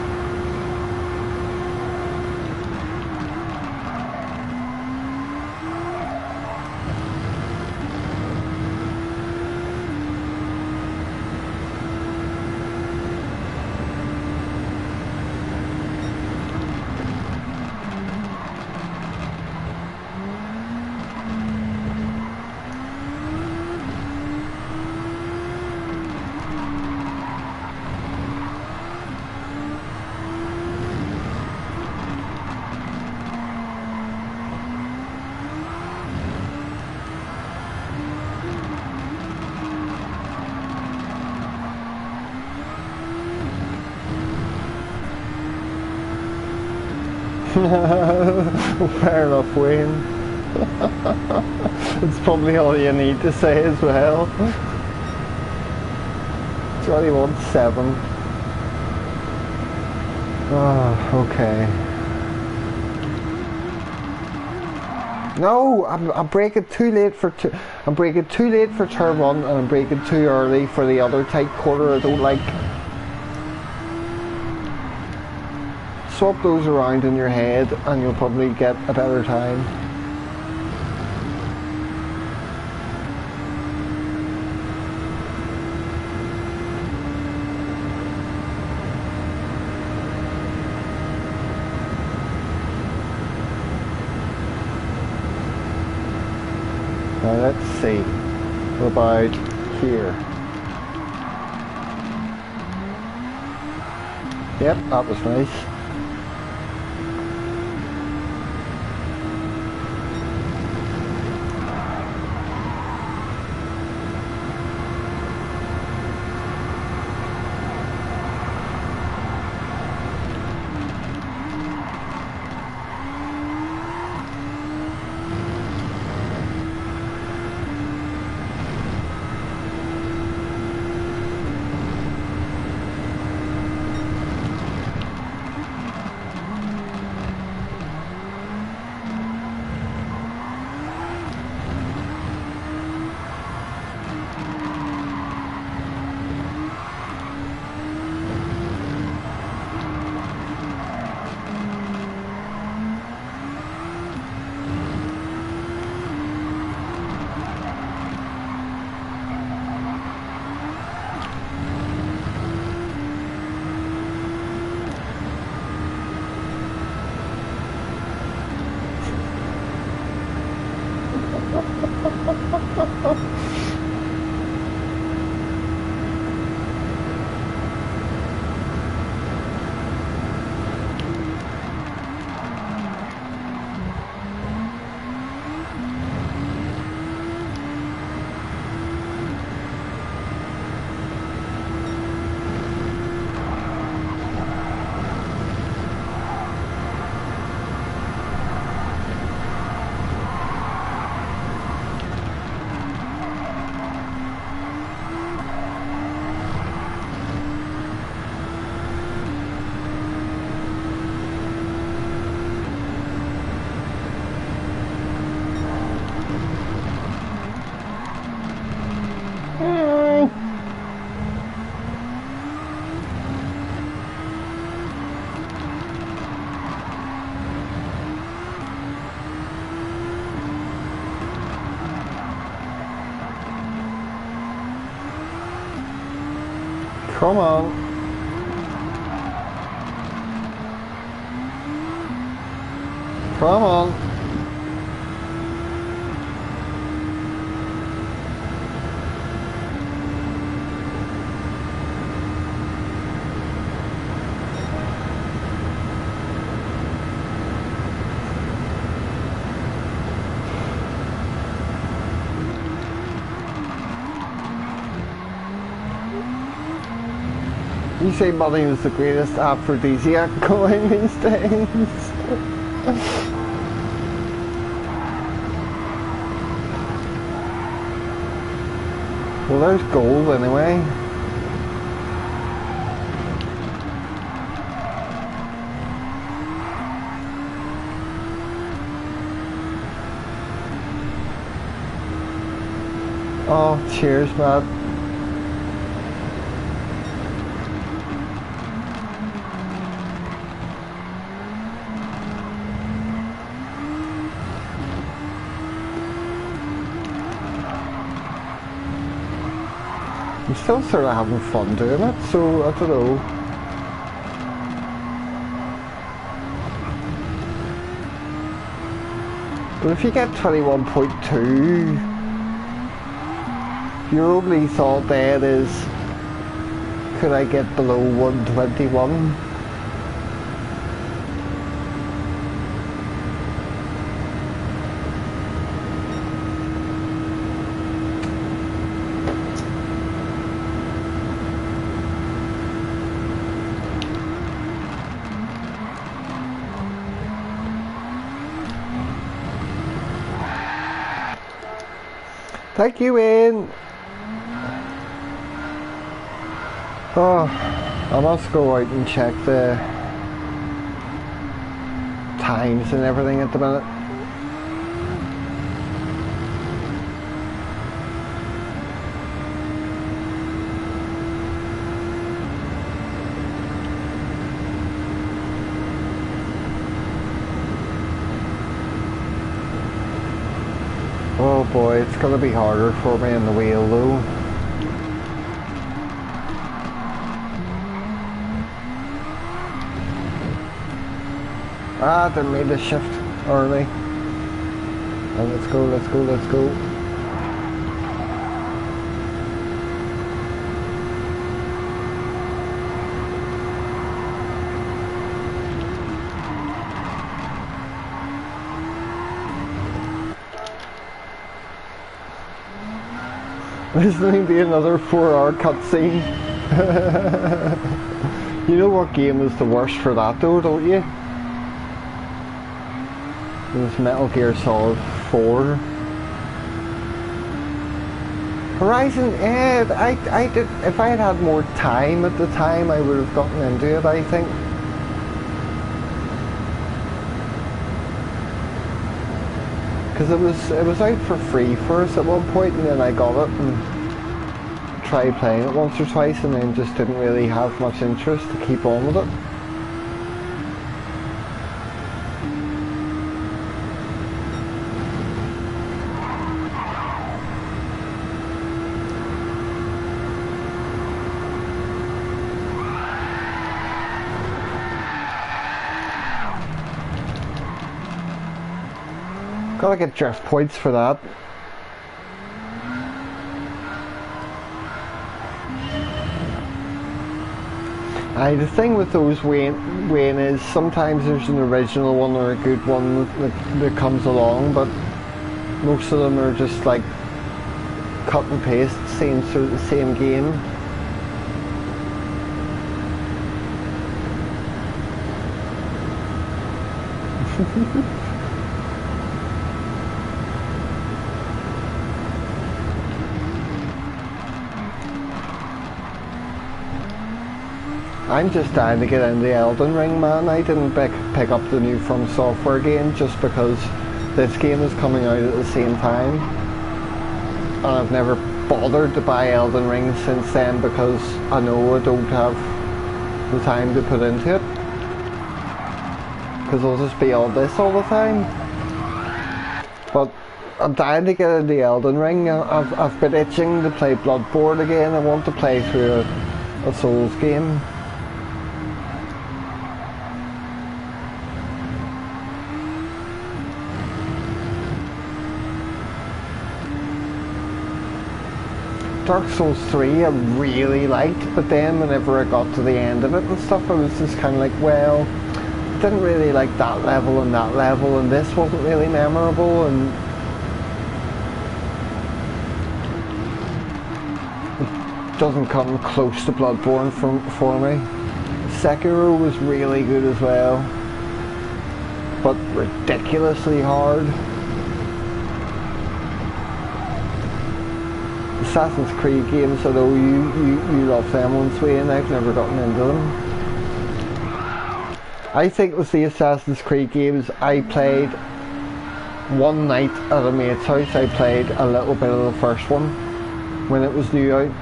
Fair enough, Wayne. It's probably all you need to say as well. 21-7. Oh, okay. No, I'm braking too late for I'm braking too late for turn one, and I'm braking too early for the other tight corner I don't like. Swap those around in your head and you'll probably get a better time. Now let's see, what about here? Yep, that was nice. Come on. Come on. You say money is the greatest aphrodisiac going these days. Well, there's gold anyway. Oh, cheers, Matt. I'm still sort of having fun doing it, so I don't know. But if you get 21.2, your only thought then is, could I get below 121? Thank you, Wayne. Oh, I must go out and check the times and everything at the minute. boy, it's gonna be harder for me in the wheel though. Ah, didn't mean to shift early. And let's go, let's go, let's go. There's going to be another 4-hour cutscene. You know what game is the worst for that though, don't you? It was Metal Gear Solid 4. Horizon, yeah, I did. If I had had more time at the time, I would have gotten into it, I think. Because it was out for free for us at one point, and then I got it and tried playing it once or twice, and then just didn't really have much interest to keep on with it. Gotta get drift points for that. The thing with those Wayne is sometimes there's an original one or a good one that comes along, but most of them are just like cut and paste, same game. I'm just dying to get into Elden Ring, man. I didn't pick up the new From Software game just because this game is coming out at the same time. And I've never bothered to buy Elden Ring since then because I know I don't have the time to put into it. Because I'll just be on this all the time. But I'm dying to get into Elden Ring. I've been itching to play Bloodborne again. I want to play through a Souls game. Dark Souls 3 I really liked, but then whenever I got to the end of it and stuff, I was just kind of like, well, I didn't really like that level, and this wasn't really memorable, and it doesn't come close to Bloodborne for me. Sekiro was really good as well, but ridiculously hard. Assassin's Creed games, I know you love them ones, Wayne. I've never gotten into them. I think with the Assassin's Creed games, I played one night at a mate's house. I played a little bit of the first one when it was new out,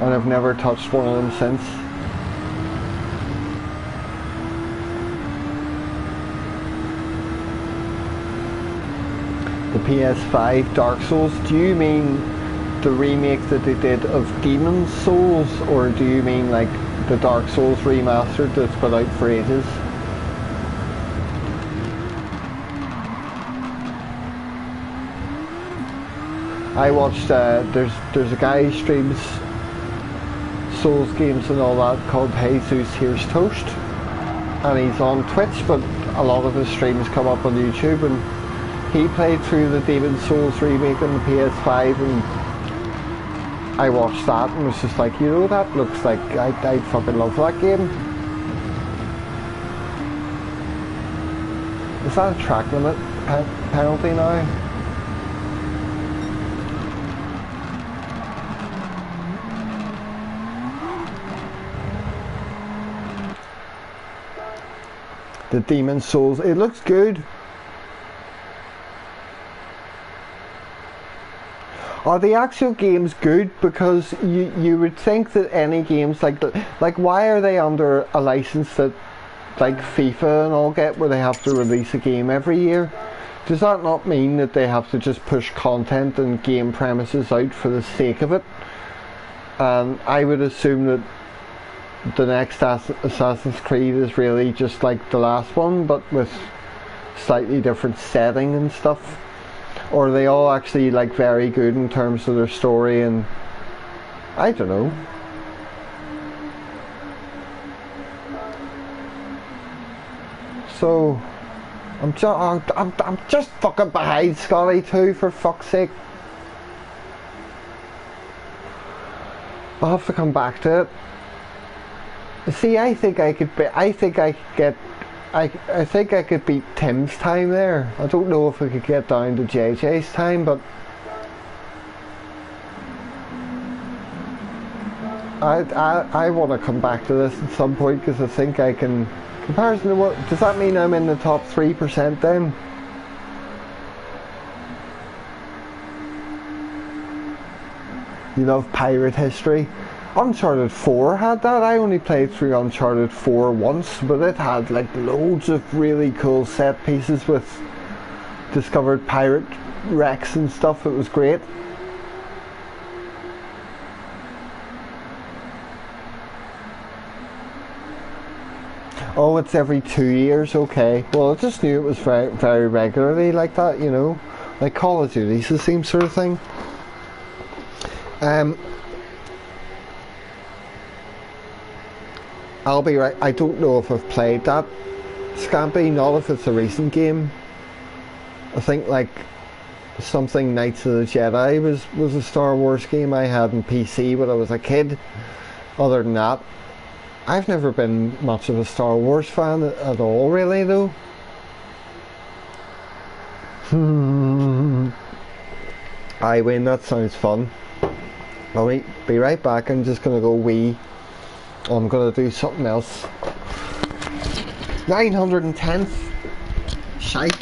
and I've never touched one of them since. The PS5 Dark Souls, do you mean the remake that they did of Demon's Souls, or do you mean like the Dark Souls remastered that's been out for ages? I watched, there's a guy who streams Souls games and all that called Jesus Here's Toast, and he's on Twitch, but a lot of his streams come up on YouTube, and he played through the Demon's Souls remake on the PS5, and I watched that and was just like, you know, that looks like I'd fucking love that game. Is that a track limit penalty now? The Demon's Souls, it looks good. Are the actual games good? Because you would think that any games like why are they under a license that like FIFA and all get, where they have to release a game every year? does that not mean that they have to just push content and game premises out for the sake of it? And I would assume that the next Assassin's Creed is really just like the last one, but with slightly different setting and stuff. Or are they all actually like very good in terms of their story? And I don't know. So I'm just fucking behind Scotty too, for fuck's sake. I'll have to come back to it. See, I think I could beat Tim's time there. I don't know if I could get down to JJ's time, but I want to come back to this at some point, because I think I can. Comparison to what? Does that mean I'm in the top 3% then? You love pirate history. Uncharted 4 had that. I only played through Uncharted 4 once, but it had like loads of really cool set pieces with discovered pirate wrecks and stuff. It was great. Oh, it's every 2 years, okay. Well, I just knew it was very, very regularly like that, you know. Like Call of Duty's the same sort of thing. I'll be right, I don't know if I've played that, Scampy, not if it's a recent game. I think like something Knights of the Jedi was a Star Wars game I had in PC when I was a kid. Other than that, I've never been much of a Star Wars fan at all, really, though. I win, that sounds fun. I'll be right back. I'm just gonna go wee. I'm gonna do something else. 910th. Shite.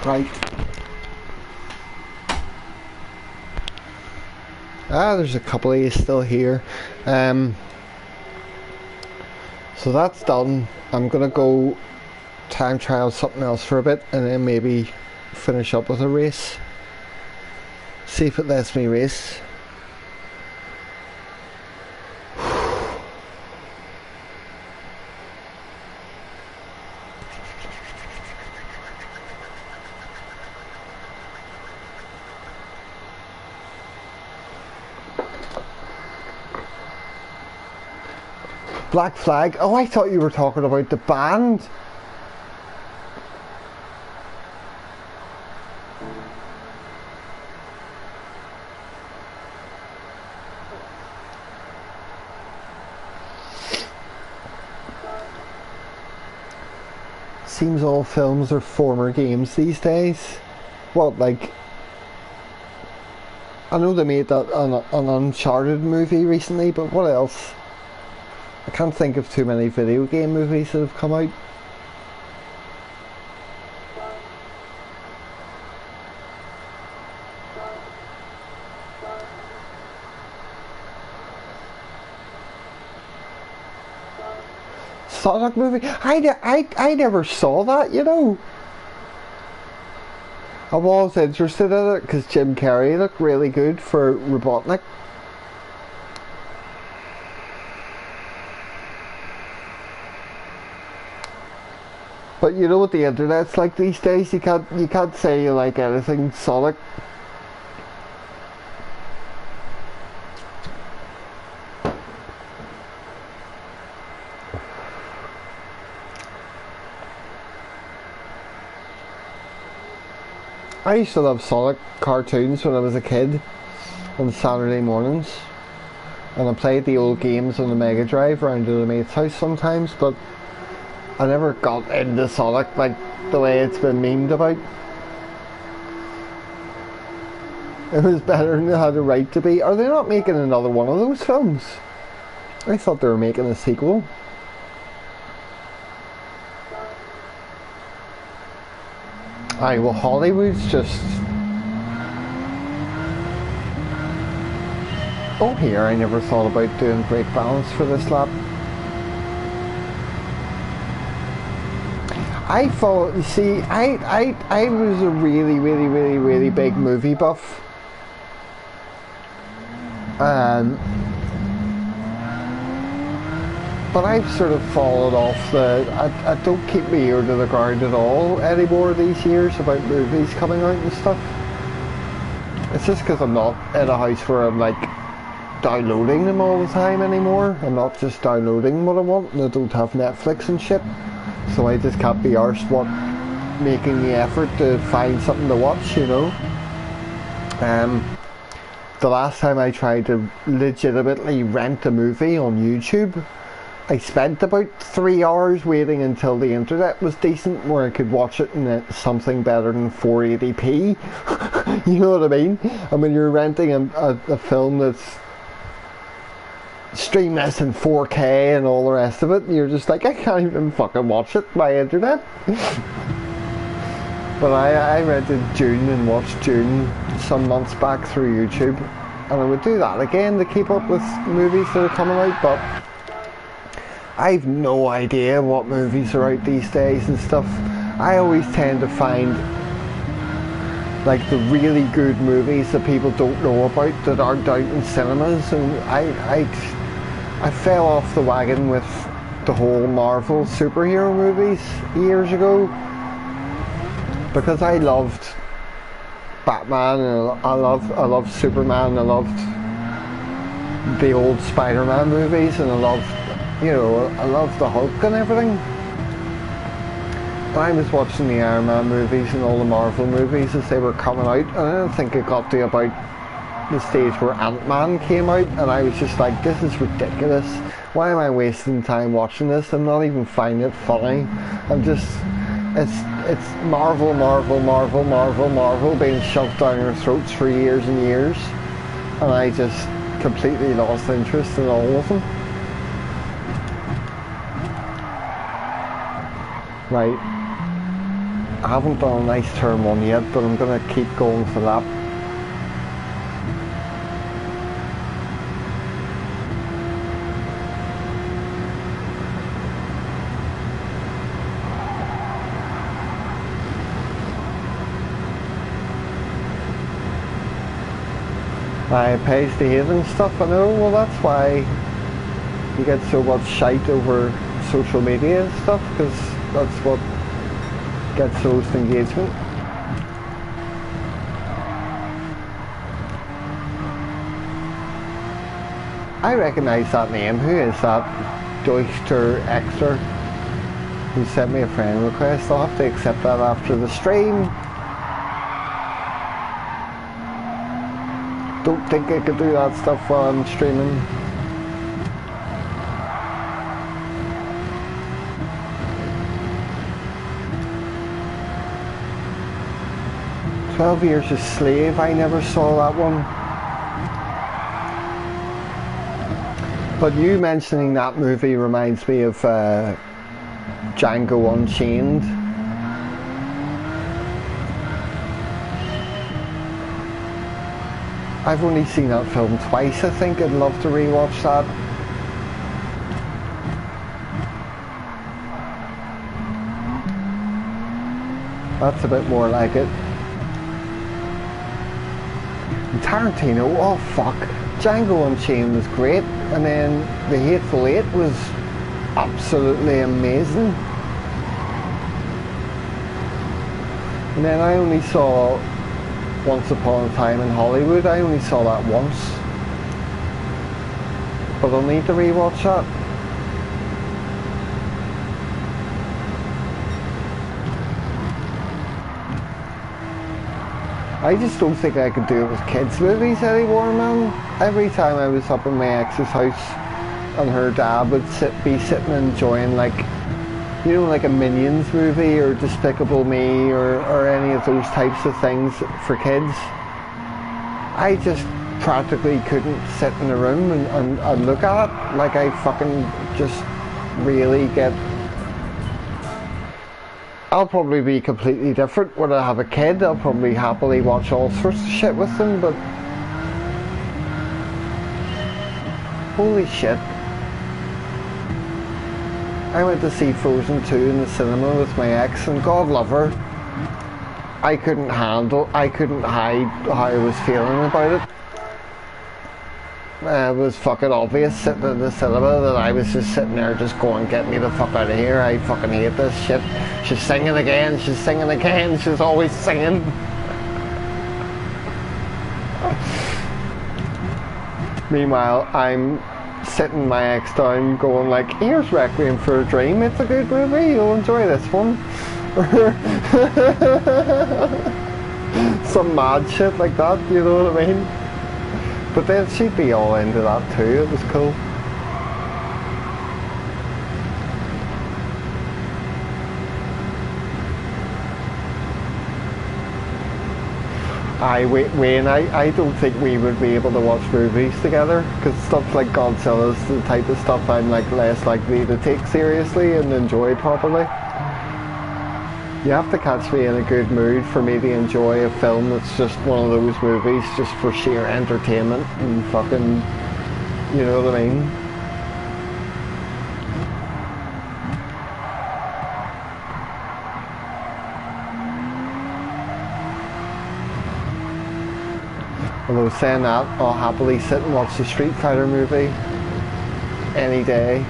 Right. There's a couple of you still here. So that's done. I'm gonna go time trial something else for a bit, and then maybe finish up with a race. See if it lets me race. Black Flag? Oh, I thought you were talking about the band. Seems all films are former games these days. What, like... I know they made that an Uncharted movie recently, but what else? I can't think of too many video game movies that have come out. Sonic movie? I never saw that, you know. I was interested in it because Jim Carrey looked really good for Robotnik. But you know what the internet's like these days. You can't say you like anything Sonic. I used to love Sonic cartoons when I was a kid on Saturday mornings, and I played the old games on the Mega Drive around to the mate's house sometimes, but I never got into Sonic like the way it's been memed about. It was better than it had a right to be. Are they not making another one of those films? I thought they were making a sequel. Aye, well, Hollywood's just... Oh, here, I never thought about doing brake balance for this lap. I thought, you see, I was a really big movie buff. But I've sort of fallen off I don't keep my ear to the ground at all anymore these years about movies coming out and stuff. It's just because I'm not in a house where I'm like downloading them all the time anymore. I'm not just downloading what I want, and I don't have Netflix and shit. So I just can't be arsed making the effort to find something to watch, you know. The last time I tried to legitimately rent a movie on YouTube, I spent about 3 hours waiting until the internet was decent where I could watch it in something better than 480p. You know what I mean? And when you're renting a film that's streamless in 4K and all the rest of it, and you're just like, I can't even fucking watch it by internet. But I rented Dune and watched Dune some months back through YouTube, and I would do that again to keep up with movies that are coming out, but I've no idea what movies are out these days and stuff. I always tend to find like the really good movies that people don't know about that aren't out in cinemas, and I fell off the wagon with the whole Marvel superhero movies years ago because I loved Batman and I loved Superman, I loved the old Spider-Man movies, and I loved the Hulk and everything. And I was watching the Iron Man movies and all the Marvel movies as they were coming out, and I don't think it got to about the stage where Ant-Man came out, and I was just like, this is ridiculous. Why am I wasting time watching this? I'm not even finding it funny. It's Marvel being shoved down your throats for years and years, and I just completely lost interest in all of them. Right, I haven't done a nice turn one yet, but I'm going to keep going for that. It pays to hate and stuff, I know. Well, that's why you get so much shite over social media and stuff, because that's what gets the most engagement. I recognise that name. Who is that? Deutscher Exter, who sent me a friend request. I'll have to accept that after the stream. Don't think I could do that stuff while I'm streaming. "12 Years a Slave," I never saw that one. But you mentioning that movie reminds me of Django Unchained. I've only seen that film twice, I think. I'd love to rewatch that. That's a bit more like it. Tarantino, oh fuck. Django Unchained was great, and then The Hateful Eight was absolutely amazing. And then I only saw Once Upon a Time in Hollywood. I only saw that once, but I'll need to rewatch that. I just don't think I could do it with kids' movies anymore, man. Every time I was up in my ex's house and her dad would be sitting enjoying, like, you know, like a Minions movie or Despicable Me or any of those types of things for kids, I just practically couldn't sit in a room and look at it. Like, I fucking just really get... I'll probably be completely different when I have a kid. I'll probably happily watch all sorts of shit with them, but holy shit. I went to see Frozen 2 in the cinema with my ex, and God love her, I couldn't hide how I was feeling about it. It was fucking obvious sitting in the cinema that I was just sitting there just going, get me the fuck out of here, I fucking hate this shit. She's singing again, she's always singing. Meanwhile, I'm sitting my ex down going like, here's Requiem for a Dream, it's a good movie, you'll enjoy this one. Some mad shit like that, you know what I mean? But then she'd be all into that too, it was cool. Wayne, I don't think we would be able to watch movies together, because stuff like Godzilla's the type of stuff I'm like less likely to take seriously and enjoy properly. You have to catch me in a good mood for me to enjoy a film that's just one of those movies just for sheer entertainment and fucking, you know what I mean? Although saying that, I'll happily sit and watch the Street Fighter movie any day.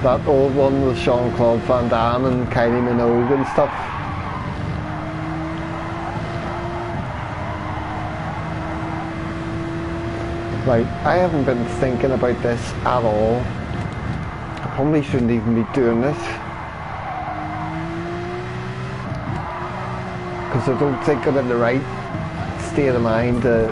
That old one with Jean-Claude Van Damme and Kylie Minogue and stuff. Right, I haven't been thinking about this at all. I probably shouldn't even be doing this, because I don't think I'm in the right state of mind to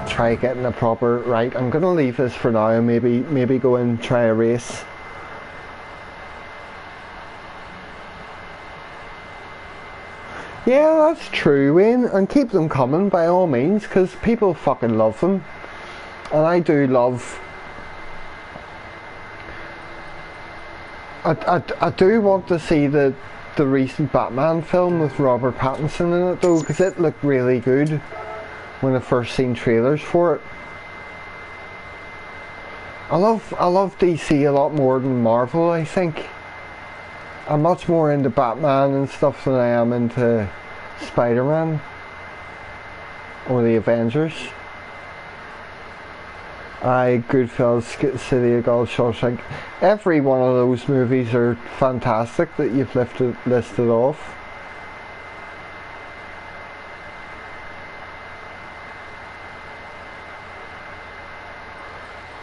try getting a proper right. I'm gonna leave this for now and maybe go and try a race. Yeah, that's true, Wayne, and keep them coming by all means, because people fucking love them, and I do love. I do want to see the recent Batman film with Robert Pattinson in it though, because it looked really good when I first seen trailers for it. I love DC a lot more than Marvel, I think. I'm much more into Batman and stuff than I am into Spider-Man or the Avengers. Goodfellas, City of God, Shawshank. Every one of those movies are fantastic that you've listed off.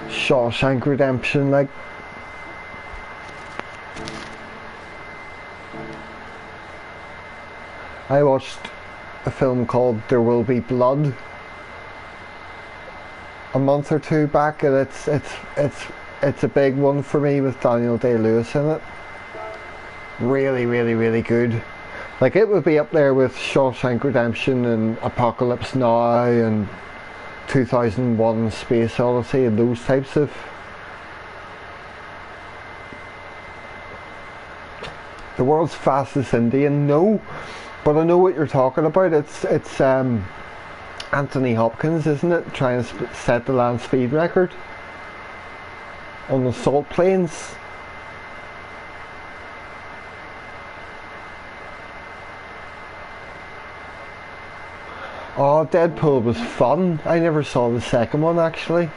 Shawshank Redemption, like. I watched a film called There Will Be Blood a month or two back, and it's a big one for me with Daniel Day-Lewis in it. Really, really, really good. Like, it would be up there with Shawshank Redemption and Apocalypse Now and 2001 Space Odyssey and those types of. The World's Fastest Indian, no, but I know what you're talking about. It's Anthony Hopkins, isn't it, trying to set the land speed record on the salt plains. Oh, Deadpool was fun. I never saw the second one actually.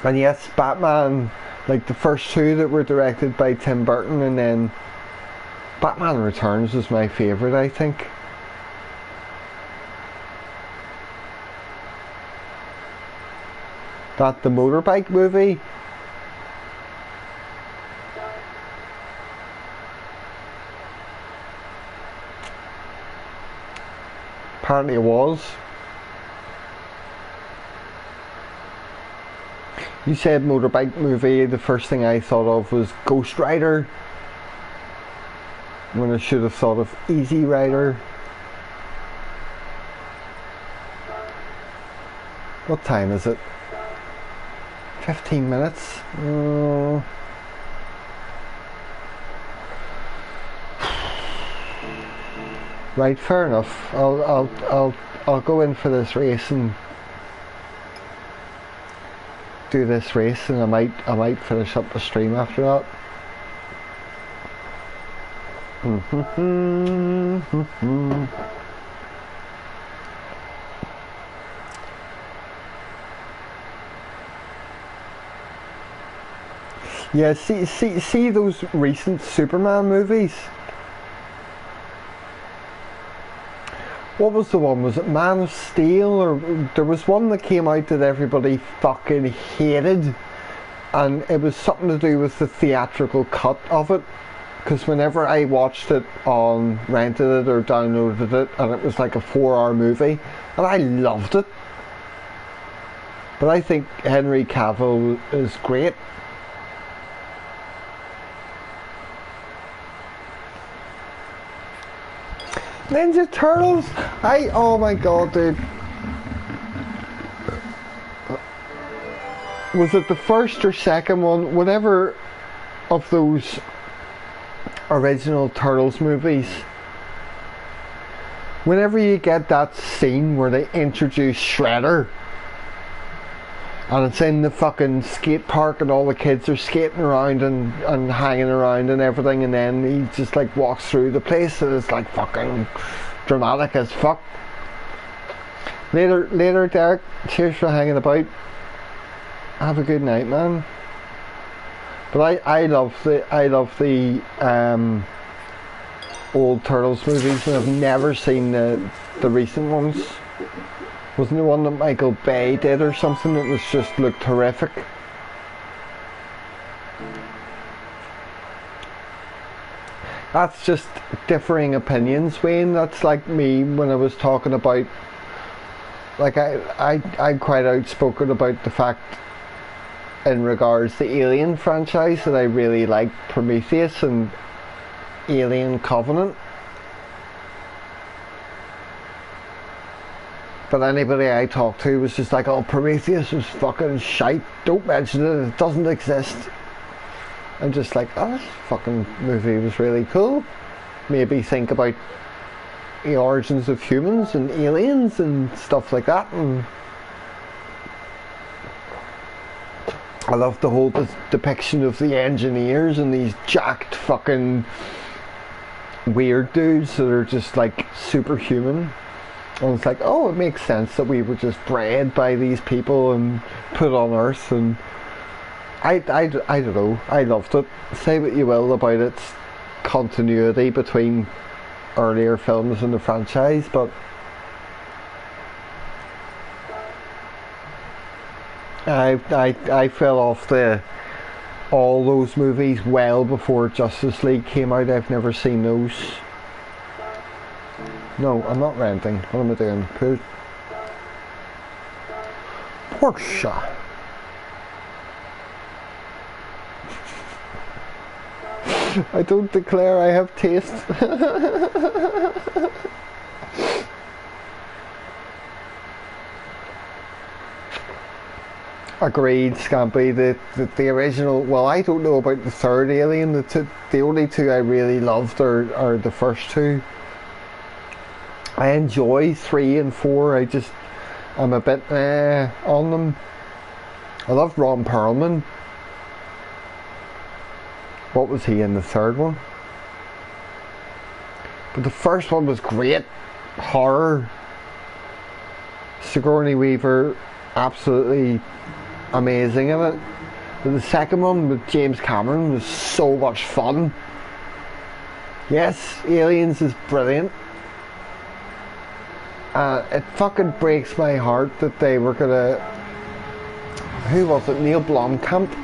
And yes, Batman, like the first two that were directed by Tim Burton, and then Batman Returns was my favourite, I think. That the motorbike movie. Apparently it was. You said motorbike movie, the first thing I thought of was Ghost Rider, when I should have thought of Easy Rider. What time is it? 15 minutes? Right, fair enough. I'll go in for this race and do this race, and I might finish up the stream after that. Yeah, see those recent Superman movies? What was the one? Was it Man of Steel? Or there was one that came out that everybody fucking hated, and it was something to do with the theatrical cut of it. Because whenever I watched it on, rented it or downloaded it, and it was like a 4-hour movie, and I loved it. But I think Henry Cavill is great. Ninja Turtles! Oh my god, dude. Was it the first or second one? Whatever of those original Turtles movies. Whenever you get that scene where they introduce Shredder, and it's in the fucking skate park and all the kids are skating around and hanging around and everything, and then he just like walks through the place, and it's like fucking dramatic as fuck. Later Derek, cheers for hanging about. Have a good night, man. But I love the old Turtles movies, and I've never seen the recent ones. Wasn't the one that Michael Bay did or something that was just looked horrific? That's just differing opinions, Wayne. That's like me when I was talking about, like I'm quite outspoken about the fact in regards to the Alien franchise that I really like Prometheus and Alien Covenant. But anybody I talked to was just like, oh, Prometheus is fucking shite, don't mention it, it doesn't exist. I'm just like, oh, this fucking movie was really cool. Maybe think about the origins of humans and aliens and stuff like that. And I love the whole depiction of the engineers and these jacked fucking weird dudes that are just like superhuman. And it's like, oh, it makes sense that we were just bred by these people and put on Earth. And I don't know, I loved it. Say what you will about its continuity between earlier films in the franchise, but I fell off all those movies well before Justice League came out. I've never seen those. No, I'm not renting. What am I doing? Porsche. I don't declare I have taste. Agreed, Scampy. The original. Well, I don't know about the third Alien. The only two I really loved are the first two. I enjoy 3 and 4. I'm a bit on them. I loved Ron Perlman. What was he in the third one? But the first one was great. Horror. Sigourney Weaver, absolutely amazing in it. And the second one with James Cameron was so much fun. Yes, Aliens is brilliant. It fucking breaks my heart that they were gonna... Who was it? Neil Blomkamp?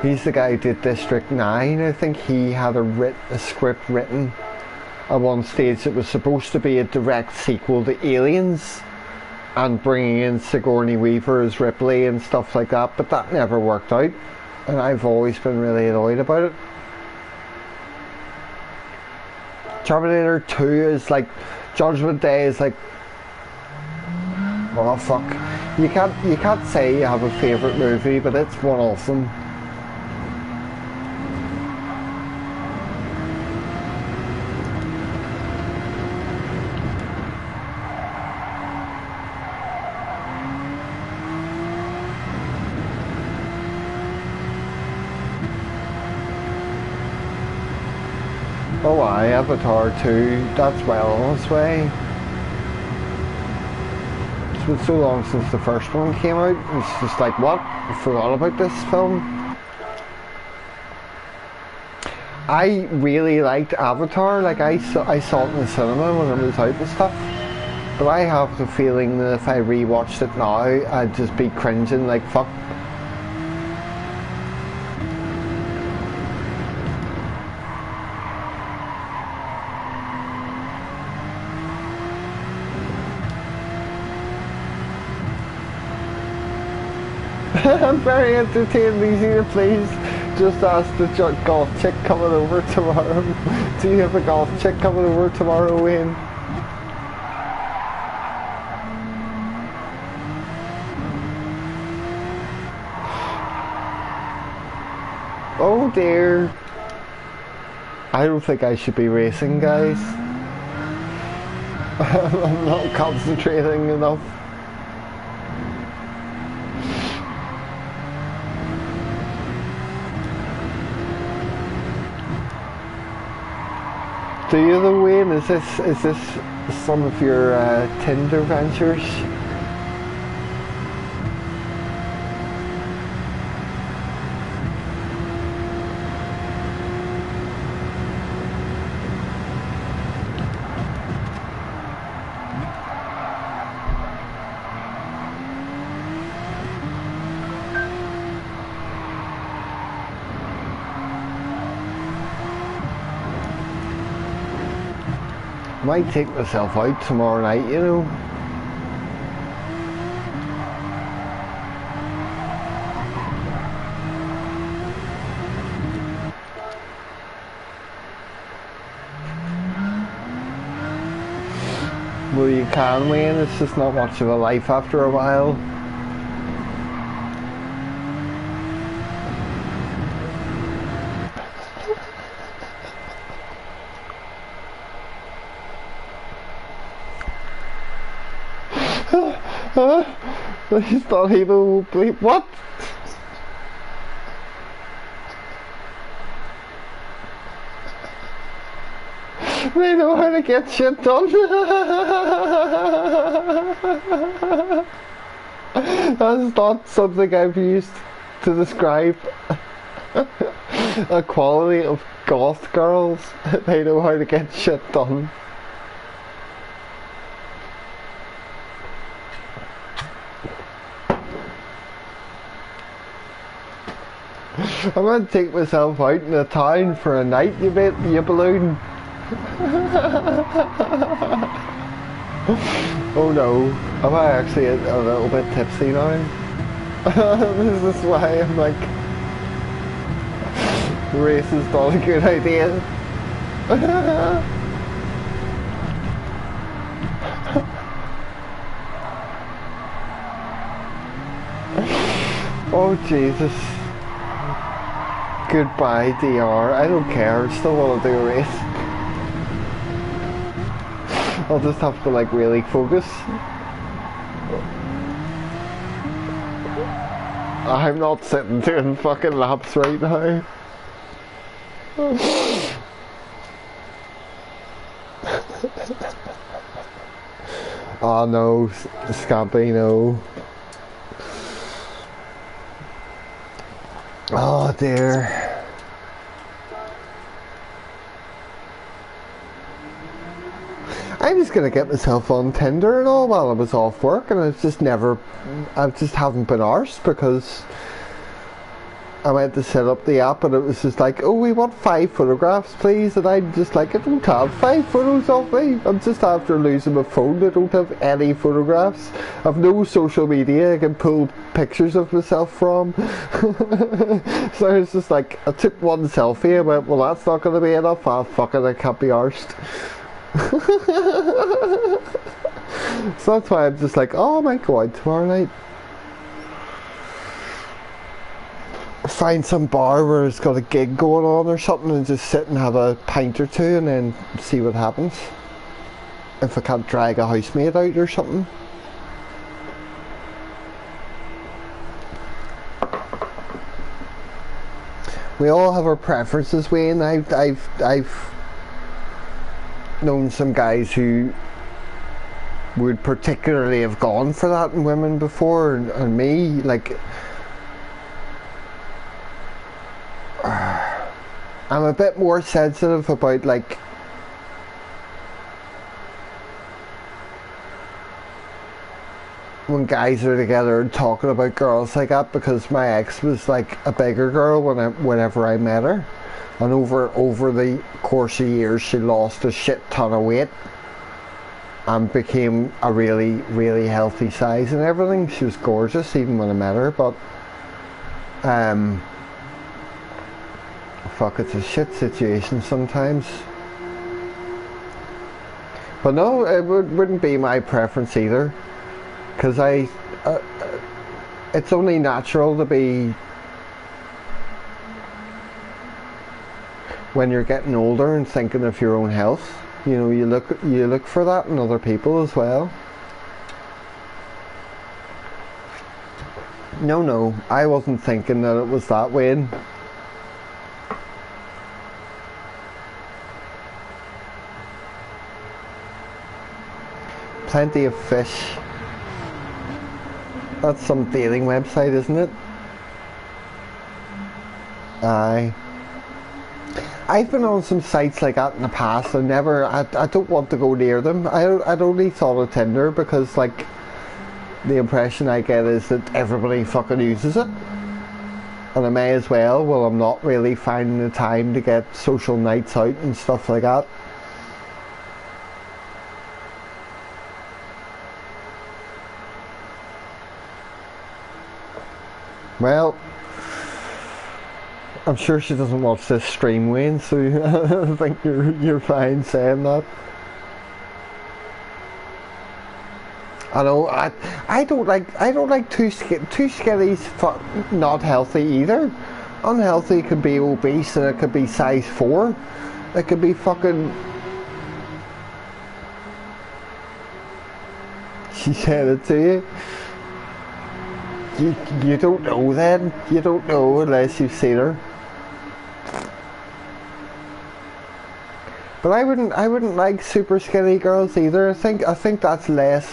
He's the guy who did District 9. I think he had a script written at one stage that was supposed to be a direct sequel to Aliens, and bringing in Sigourney Weaver as Ripley and stuff like that, but that never worked out, and I've always been really annoyed about it. Terminator 2 is like... Judgment Day is like... Oh fuck. You can't say you have a favourite movie, but it's one of them. Oh aye, Avatar 2, that's well on its way. It's been so long since the first one came out, it's just like, what? I forgot about this film. I really liked Avatar, like I saw it in the cinema when it was out and stuff. But I have the feeling that if I rewatched it now, I'd just be cringing like fuck. I'm very entertained, Easy, please just ask the golf chick coming over tomorrow. Do you have a golf chick coming over tomorrow, Wayne? Oh dear. I don't think I should be racing, guys. I'm not concentrating enough. Do you though, Wayne? Is this some of your Tinder ventures? I might take myself out tomorrow night, you know. Well, you can, Wayne. It's just not much of a life after a while. He's not able to believe what? They know how to get shit done. That's not something I've used to describe a quality of goth girls. They know how to get shit done. I'm gonna take myself out in the town for a night, you balloon. Oh no, am I actually a little bit tipsy now? This is why I'm like, race is not a good idea. Oh Jesus. Goodbye DR, I don't care, I still want to do a race. I'll just have to like really focus. I'm not sitting doing fucking laps right now. Oh no, Scampi, no. Oh dear. I was gonna get myself on Tinder and all while I was off work, and I just haven't been arsed because I went to set up the app and it was just like, oh, we want 5 photographs please, and I'm just like, I don't have 5 photos of me. I'm just after losing my phone. I don't have any photographs. I've no social media I can pull pictures of myself from. So I was just like, I took one selfie and went, well, that's not going to be enough. Ah, fuck it, I can't be arsed. So that's why I'm just like, oh, I might go out tomorrow night. Find some bar where it's got a gig going on or something and just sit and have a pint or two and then see what happens. If I can't drag a housemate out or something. We all have our preferences, Wayne. I've known some guys who would particularly have gone for that in women before, and me, like, I'm a bit more sensitive about, like, when guys are together and talking about girls like that, because my ex was like a bigger girl whenever I met her, and over the course of years she lost a shit ton of weight and became a really, really healthy size and everything. She was gorgeous even when I met her, but fuck, it's a shit situation sometimes. But no, it wouldn't be my preference either, because it's only natural to be, when you're getting older and thinking of your own health, you know, you look for that in other people as well. No, I wasn't thinking that it was that way. Plenty of fish. That's some dating website, isn't it? Aye. I've been on some sites like that in the past and I don't want to go near them. I'd only thought of Tinder because, like, the impression I get is that everybody fucking uses it. And I may as well, I'm not really finding the time to get social nights out and stuff like that. Well, I'm sure she doesn't watch this stream, Wayne, so I think you're fine saying that. I know, I don't like too skinny's not healthy either. Unhealthy could be obese and it could be size 4. It could be fucking. She said it to you. You don't know then. You don't know unless you've seen her. But I wouldn't like super skinny girls either. I think that's less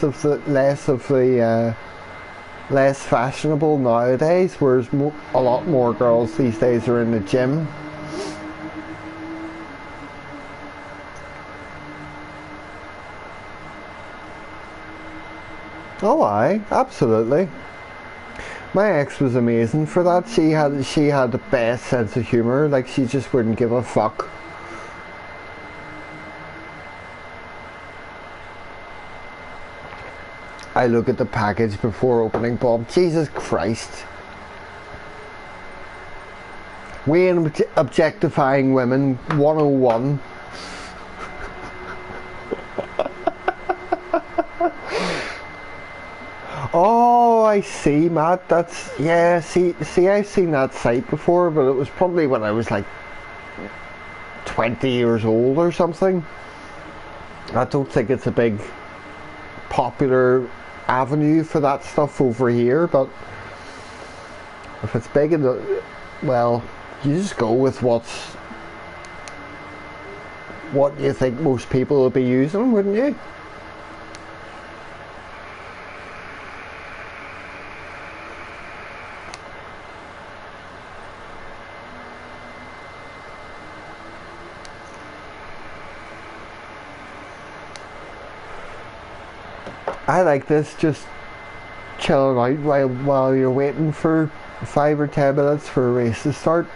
fashionable nowadays, whereas a lot more girls these days are in the gym. Oh aye, absolutely. My ex was amazing for that. She had the best sense of humour. Like, she just wouldn't give a fuck. I look at the package before opening, Bob. Jesus Christ. Wayne objectifying women 101. Oh, I see, Matt. That's, yeah, see, I've seen that site before, but it was probably when I was like 20 years old or something. I don't think it's a big popular avenue for that stuff over here, but if it's big in the, well, you just go with what you think most people will be using, wouldn't you? I like this, just chilling out while you're waiting for 5 or 10 minutes for a race to start.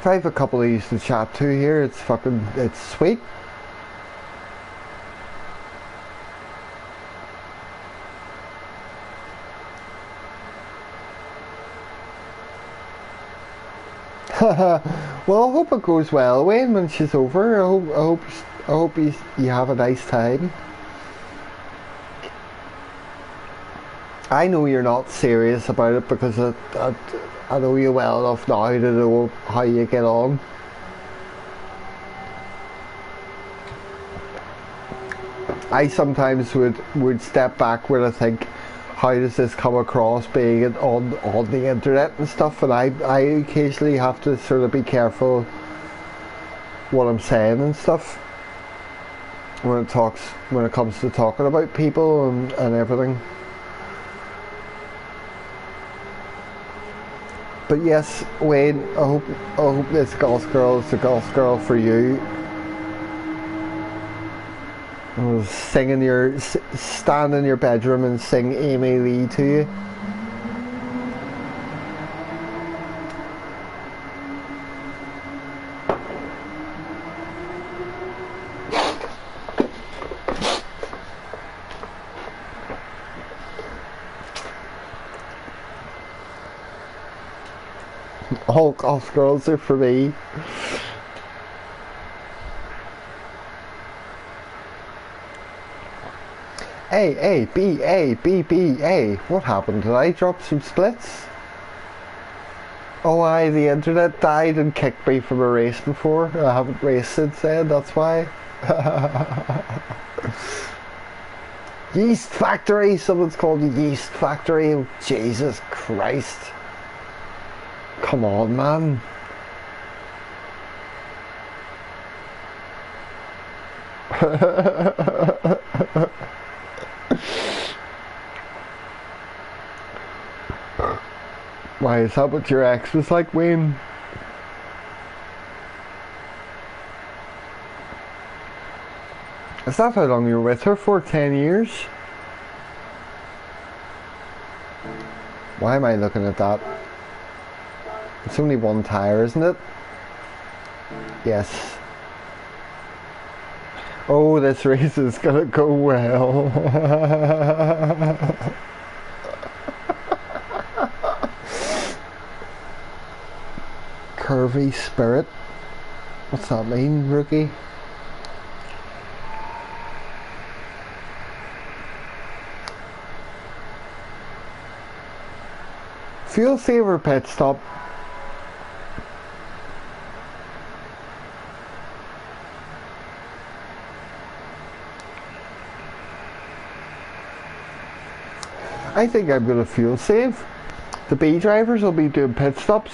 If I have a couple of these to chat to here, it's sweet. Well, I hope it goes well, Wayne, when she's over. I hope you have a nice time. I know you're not serious about it because I know you well enough now to know how you get on. I sometimes would step back when I think, how does this come across being on the internet and stuff, and I occasionally have to sort of be careful what I'm saying and stuff when it comes to talking about people and everything. But yes, Wayne, I hope this golf girl is the golf girl for you. Stand in your bedroom and sing Amy Lee to you. All golf girls are for me. A, B, A, B, B, A. What happened? Did I drop some splits? Oh, the internet died and kicked me from a race before. I haven't raced since then, that's why. Yeast Factory! Someone's called Yeast Factory. Oh, Jesus Christ. Come on, man. Why, is that what your ex was like, Wayne? Is that how long you were with her for? 10 years? Why am I looking at that? It's only one tire, isn't it? Yes. Oh, this race is gonna go well. Curvy spirit. What's that mean, rookie? Fuel saver pit stop. I think I'm going to fuel save. The B drivers will be doing pit stops.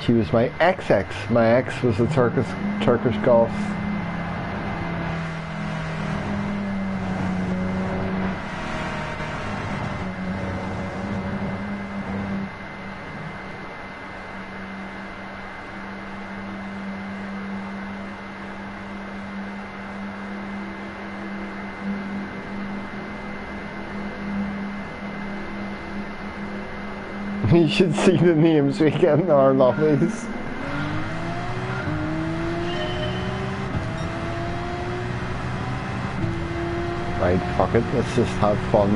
She was my ex-ex. My ex was a Turkish Golf. You should see the names we get in our lobbies. Right, fuck it, let's just have fun.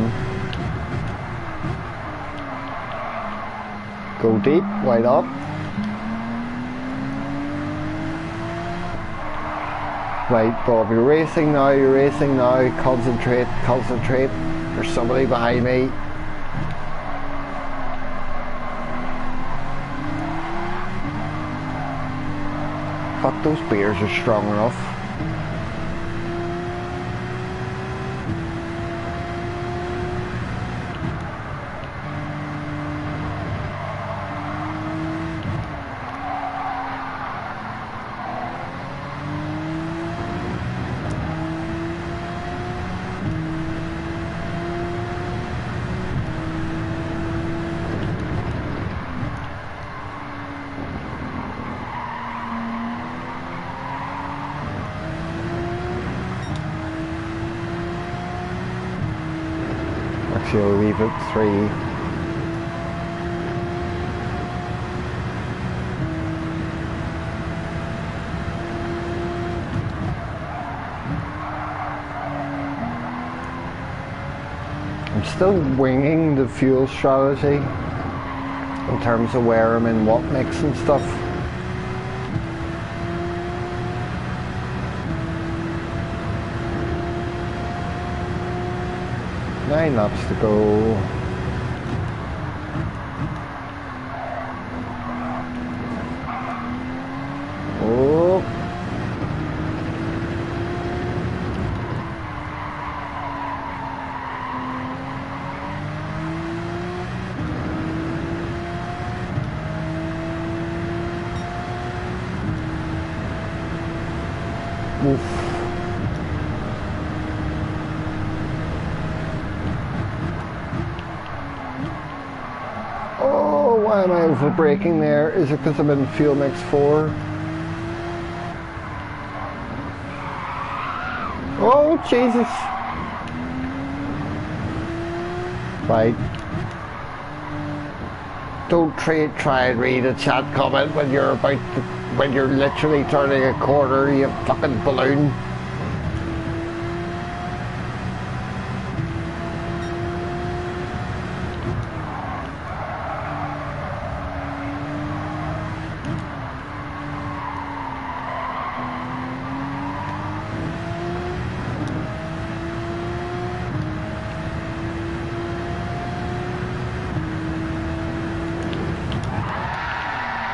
Go deep, why not? Right, Bob, you're racing now, concentrate. There's somebody behind me. Fuck, those beers are strong enough. She'll leave at 3. I'm still winging the fuel strategy in terms of where I'm in what mix and stuff. 9 laps to go. Oh. Oof. Why am I over braking there? Is it because I'm in fuel mix 4? Oh Jesus! Right. Don't try and read a chat comment when you're literally turning a corner, you fucking balloon.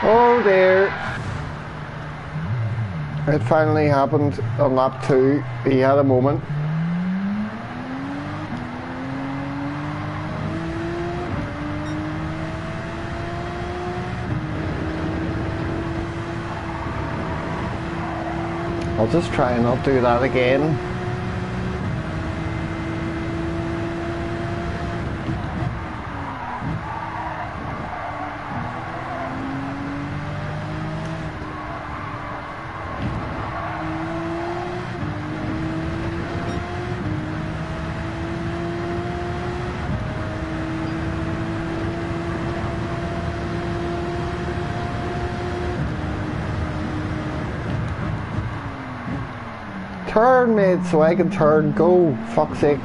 Oh dear. It finally happened on lap 2. He had a moment. I'll just try and not do that again. Turn, mate, so I can turn. Go, fuck's sake.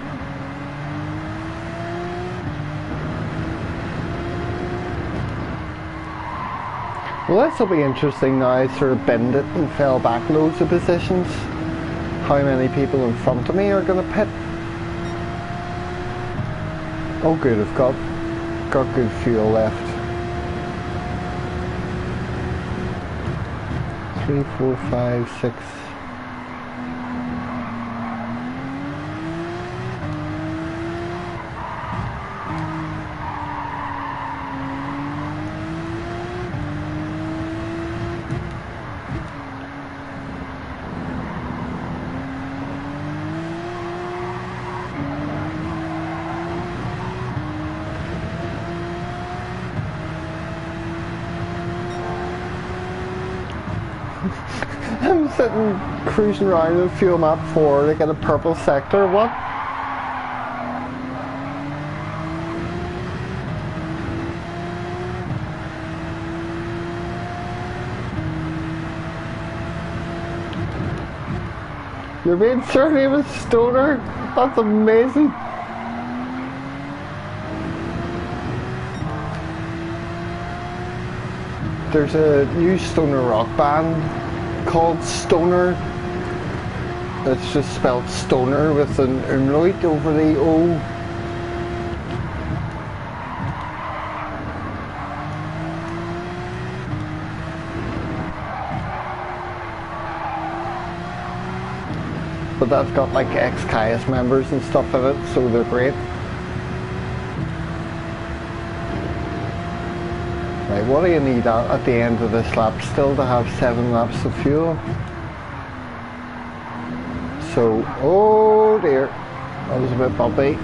Well, this will be interesting now. I sort of bend it and fell back loads of positions. How many people in front of me are going to pit? Oh good, I've got good fuel left. 3, 4, 5, 6. I'm sitting cruising around in fuel map 4 to get a purple sector. What? You're being certainly a stoner? That's amazing. There's a new stoner rock band called Stoner. It's just spelled stoner with an umlaut over the O. But that's got like ex-Caius members and stuff in it, so they're great. Right, what do you need at the end of this lap? Still to have 7 laps of fuel. So, oh dear, that was a bit bumpy.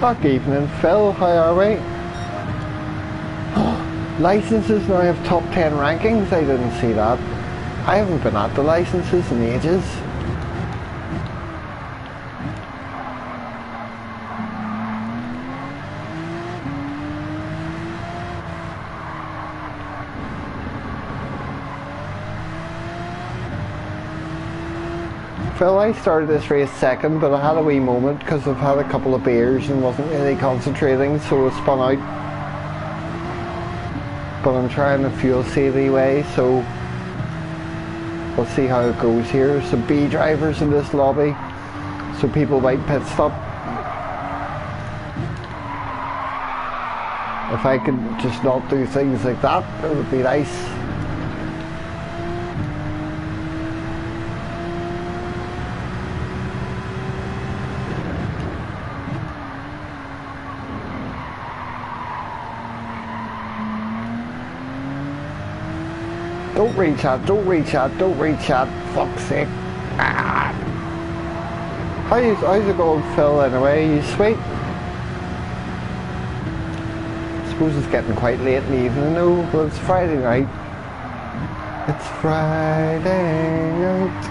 Good evening, Phil, how are we? Licenses now have top 10 rankings. I didn't see that. I haven't been at the licenses in ages. Phil, I started this race second, but I had a wee moment because I've had a couple of beers and wasn't really concentrating, so I spun out. But I'm trying a fuel saving way, so we'll see how it goes here. Some B drivers in this lobby, so people might pit stop. If I could just not do things like that, it would be nice. Don't reach out, don't reach out, don't reach out, fuck's sake. Ah. How's it going, Phil, anyway? You sweet? I suppose it's getting quite late in the evening now, but it's Friday night. It's Friday night.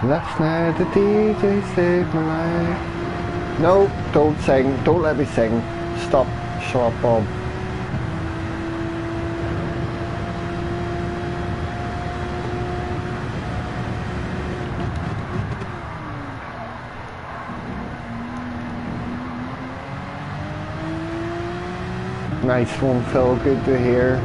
Last night the DJ saved my life. No, don't sing, don't let me sing. Stop, shut up, Bob. Nice one, Phil, good to hear.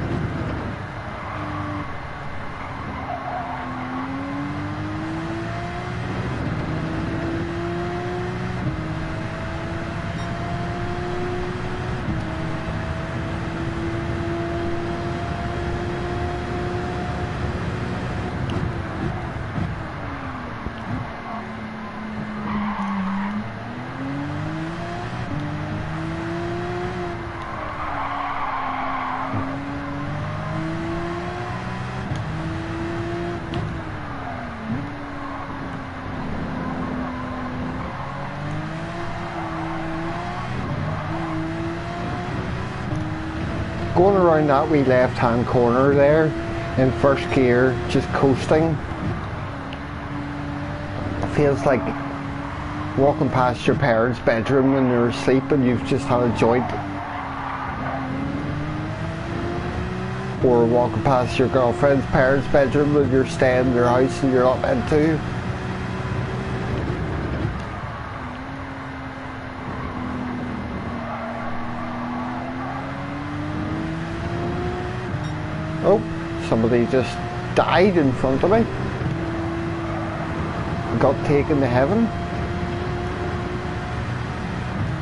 Going around that wee left hand corner there in first gear, just coasting, feels like walking past your parents' bedroom when they're asleep and you've just had a joint, or walking past your girlfriend's parents' bedroom when you're staying in their house and you're not meant to. Oh, somebody just died in front of me. Got taken to heaven.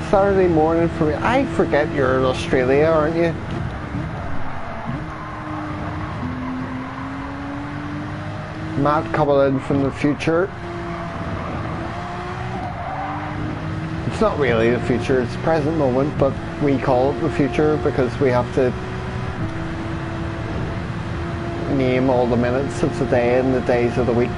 Saturday morning for me. I forget you're in Australia, aren't you? Matt coming in from the future. It's not really the future, it's the present moment, but we call it the future because we have to name all the minutes of the day and the days of the week.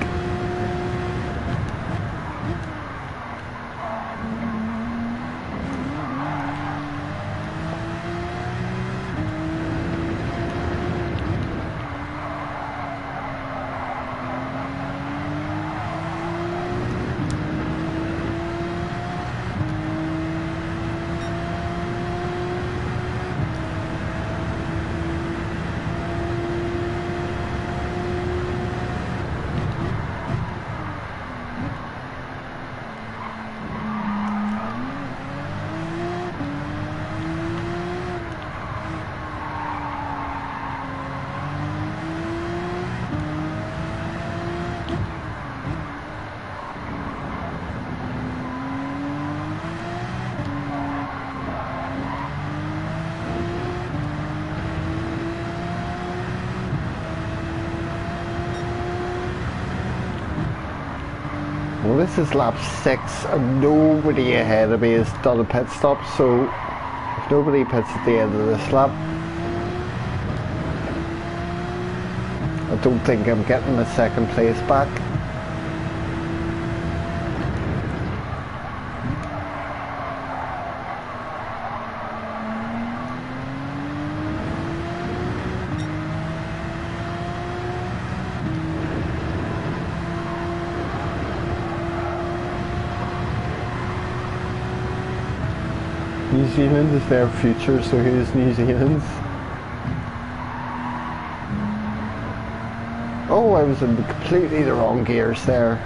Well, this is lap 6 and nobody ahead of me has done a pit stop, so if nobody pits at the end of this lap, I don't think I'm getting the second place back. New Zealand is their future, so who's New Zealand? Oh, I was in completely the wrong gears there.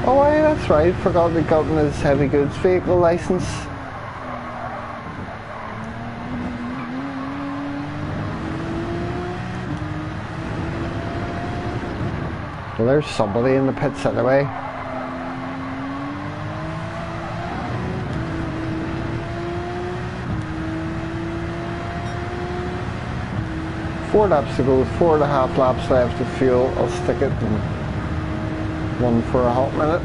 Oh, aye, that's right. Forgot he'd gotten his heavy goods vehicle licence. Well, there's somebody in the pits anyway. Four laps to go, 4.5 laps left of fuel. I'll stick it and run for a hot minute.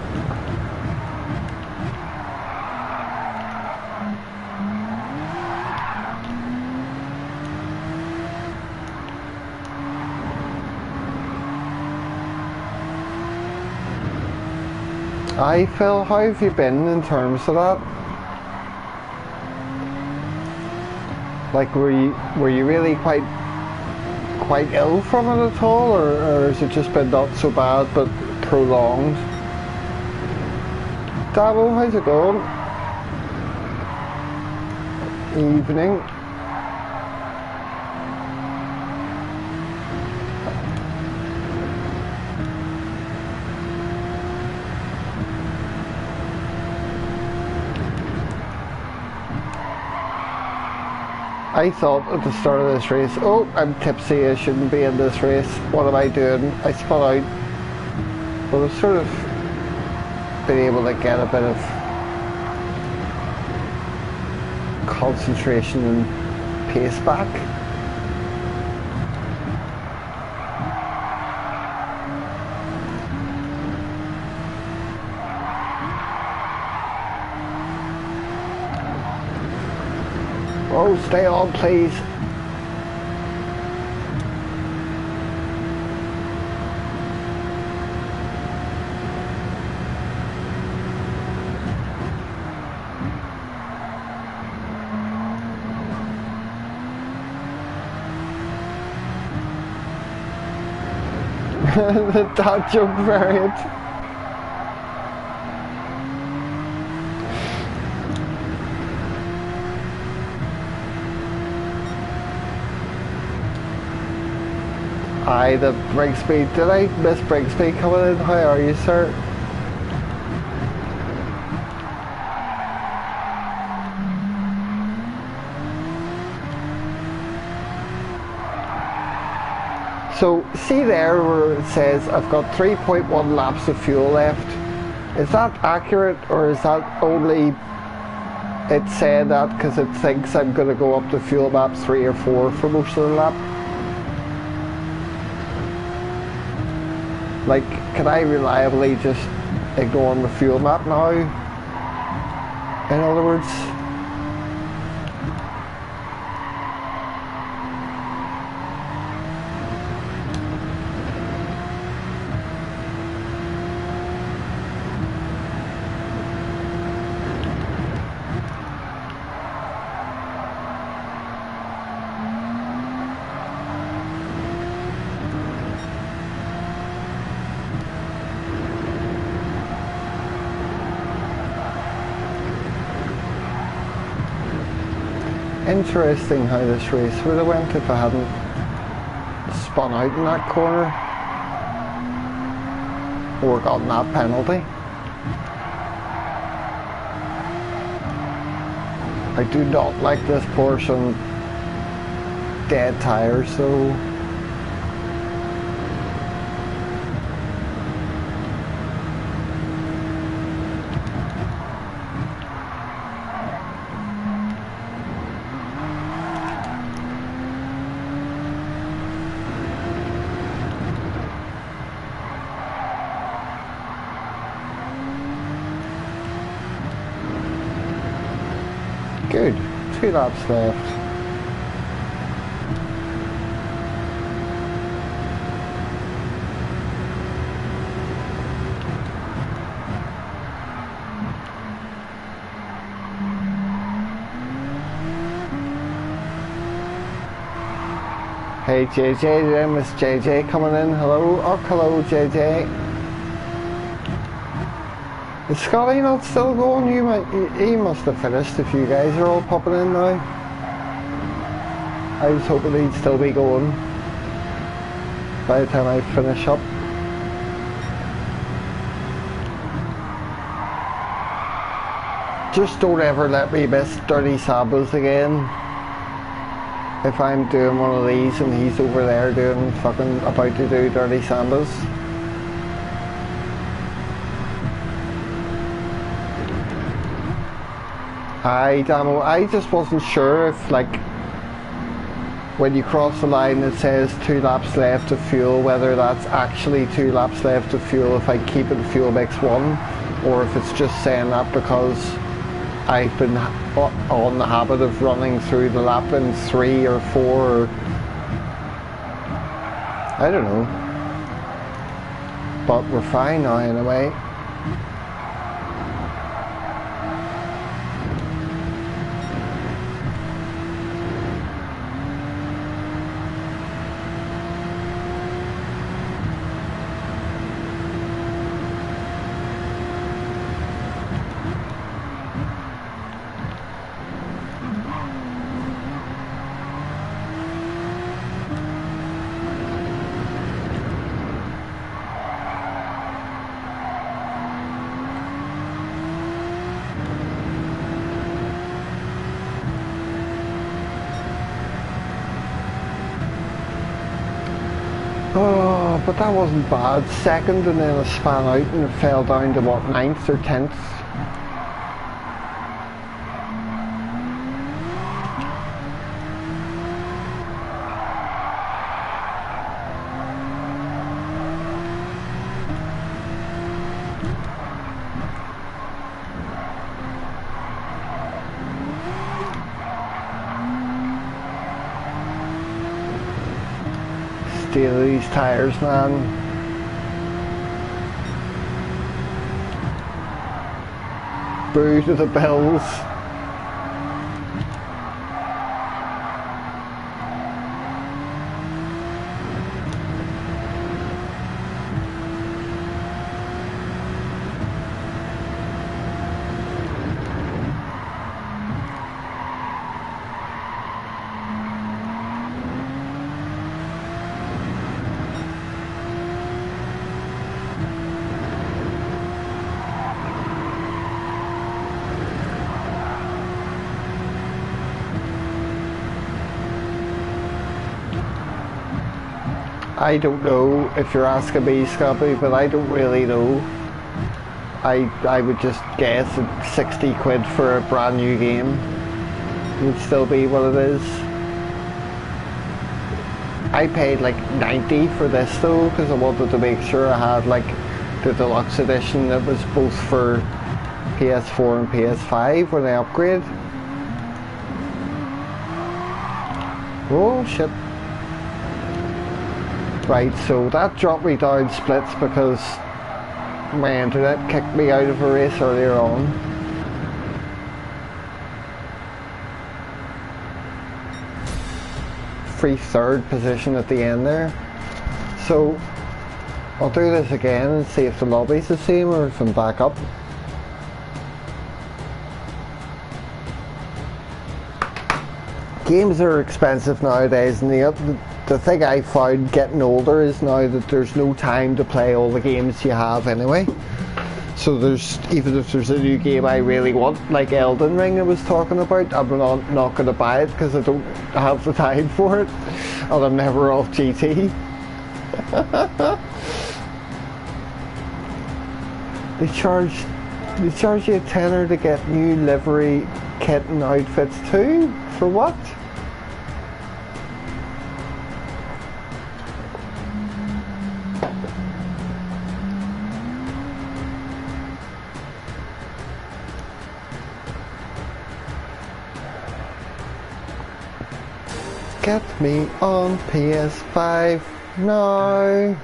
Aye, Phil, how have you been in terms of that? Like, were you really quite ill from it at all, or has it just been not so bad but prolonged? Davo, how's it going? Evening. I thought at the start of this race, oh, I'm tipsy, I shouldn't be in this race, what am I doing? I spun out, but I've sort of been able to get a bit of concentration and pace back. Oh, stay on, please. The dad joke variant. Aye, the brake speed. Did I miss brake speed coming in? How are you, sir? So, see there where it says I've got 3.1 laps of fuel left. Is that accurate, or is that only it said that because it thinks I'm going to go up to fuel map 3 or 4 for most of the lap? Like, can I reliably just ignore the fuel map now? In other words, interesting how this race would have went if I hadn't spun out in that corner or gotten that penalty. I do not like this portion dead tires, so good. 2 laps left. Hey JJ, there Miss JJ coming in. Hello, oh hello JJ. Is Scotty not still going? He must have finished if you guys are all popping in now. I was hoping he'd still be going by the time I finish up. Just don't ever let me miss Dirty Sabas again. If I'm doing one of these and he's over there doing fucking about to do Dirty Sambas. Damo, I just wasn't sure if, like, when you cross the line it says 2 laps left of fuel, whether that's actually 2 laps left of fuel if I keep it fuel mix 1, or if it's just saying that because I've been on the habit of running through the lap in 3 or 4 or I don't know, but we're fine now anyway. Oh, but that wasn't bad. Second, and then I span out and it fell down to what, 9th or 10th? Steal these tires, man. Boo to the Bills. I don't know if you're asking me, Scotty, but I don't really know. I would just guess that 60 quid for a brand new game would still be what it is. I paid like 90 for this though, because I wanted to make sure I had like the deluxe edition that was both for PS4 and PS5 when I upgrade. Oh shit. Right, so that dropped me down splits because my internet kicked me out of a race earlier on. Free 3rd position at the end there. So I'll do this again and see if the lobby's the same or if I'm back up. Games are expensive nowadays, and the thing I found getting older is now that there's no time to play all the games you have anyway. So there's, even if there's a new game I really want, like Elden Ring I was talking about, I'm not going to buy it because I don't have the time for it, and I'm never off GT. They charge you a tenner to get new livery kit and outfits too? For what? Get me on PS5 now.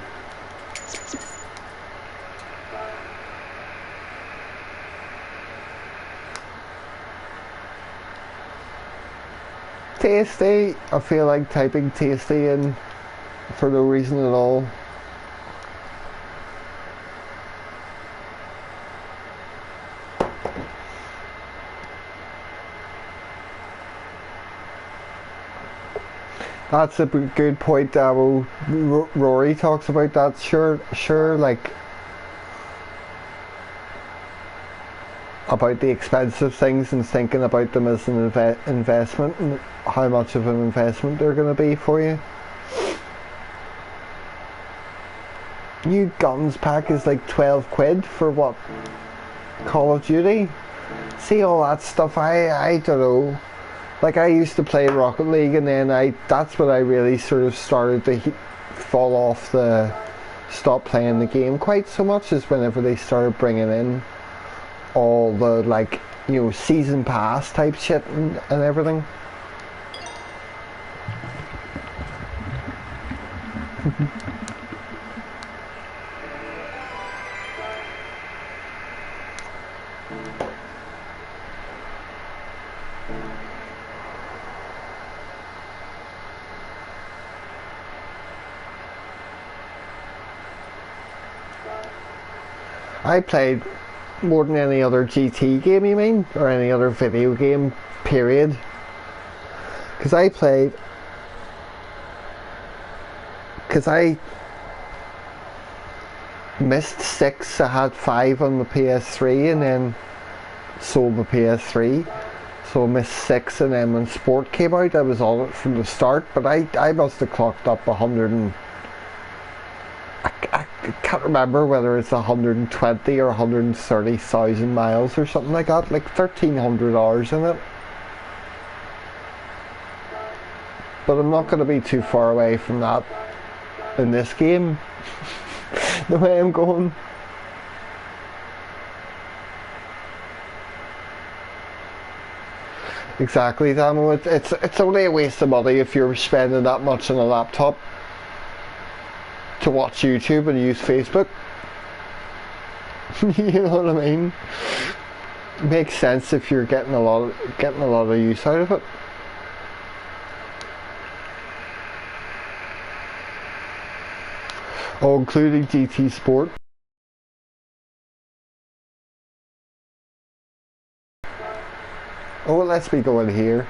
Tasty. I feel like typing tasty in for no reason at all. That's a good point. Rory talks about that. Sure, like about the expensive things and thinking about them as an investment and how much of an investment they're going to be for you. New guns pack is like 12 quid for what? Call of Duty? See all that stuff, I don't know. Like I used to play Rocket League and then that's when I really sort of started to fall off stop playing the game quite so much, is whenever they started bringing in all the, like, you know, season pass type shit and everything. I played more than any other GT game, you mean? Or any other video game, period? Because I missed 6, I had 5 on the PS3 and then sold the PS3. So I missed 6, and then when Sport came out I was on it from the start, but I must have clocked up 100 and... I can't remember whether it's 120 or 130,000 miles or something like that, like 1,300 hours in it. But I'm not going to be too far away from that in this game, the way I'm going. Exactly, Damo. It's only a waste of money if you're spending that much on a laptop to watch YouTube and use Facebook. You know what I mean? It makes sense if you're getting a lot of use out of it. Oh, including GT Sport. Oh, well, let's be going here.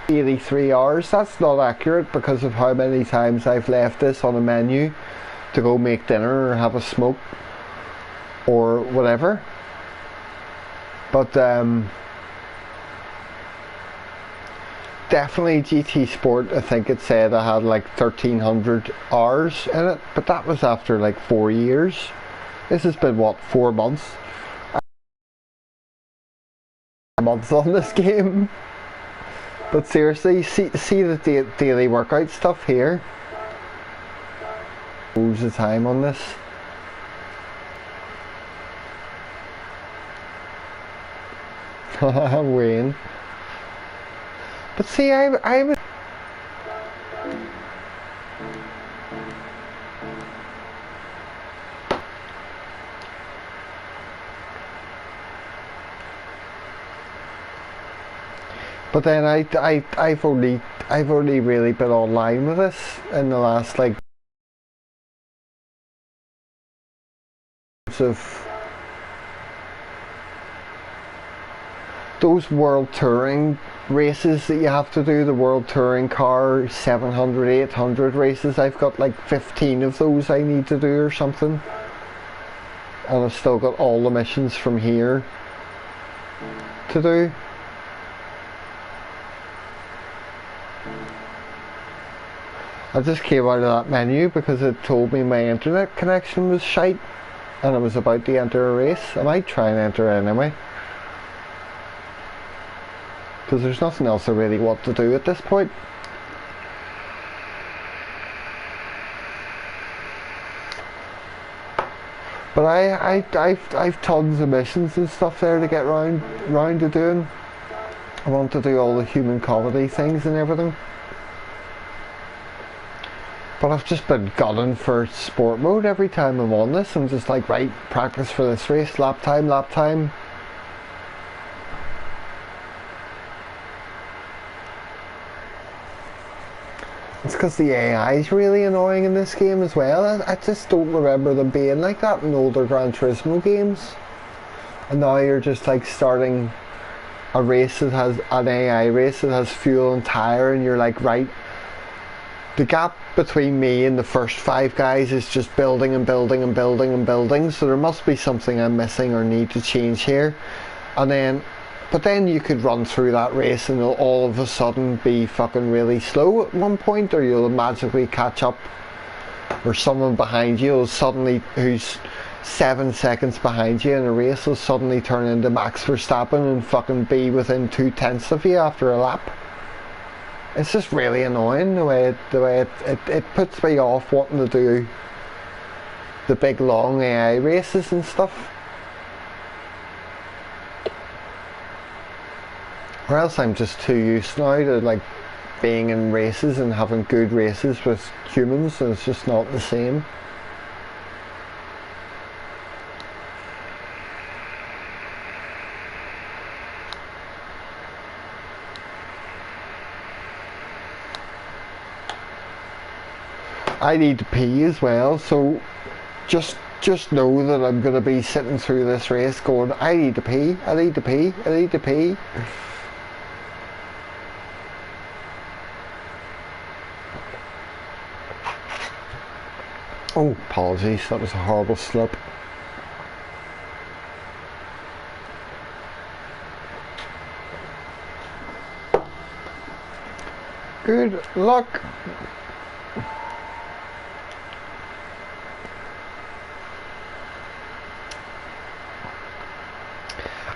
83 hours, that's not accurate because of how many times I've left this on a menu to go make dinner or have a smoke or whatever. But definitely GT Sport, I think it said I had like 1,300 hours in it, but that was after like 4 years. This has been what, 4 months? Months on this game. But seriously, see the daily workout stuff here. Loads of time on this. Wayne. But see, I was... But then I've only really been online with this in the last like of those world touring races that you have to do, the world touring car 700, 800 races. I've got like 15 of those I need to do or something, and I've still got all the missions from here to do. I just came out of that menu because it told me my internet connection was shite and I was about to enter a race. I might try and enter it anyway, because there's nothing else I really want to do at this point. But I've tons of missions and stuff there to get round to doing. I want to do all the human comedy things and everything. But I've just been gunning for sport mode every time I'm on this. I'm just like, right, practice for this race, lap time. It's because the AI is really annoying in this game as well. I just don't remember them being like that in older Gran Turismo games. And now you're just like starting a race that has an AI race that has fuel and tyre, and you're like, right, the gap between me and the first 5 guys is just building and building and building and building, so there must be something I'm missing or need to change here. But then you could run through that race and it'll all of a sudden be fucking really slow at one point, or you'll magically catch up, or someone behind you will suddenly, who's 7 seconds behind you in a race, will suddenly turn into Max Verstappen and fucking be within 2/10 of you after a lap. It's just really annoying the way it puts me off wanting to do the big long AI races and stuff. Or else I'm just too used now to like being in races and having good races with humans, and it's just not the same. I need to pee as well, so just know that I'm going to be sitting through this race going, I need to pee, I need to pee, I need to pee. Oh, apologies, that was a horrible slip. Good luck.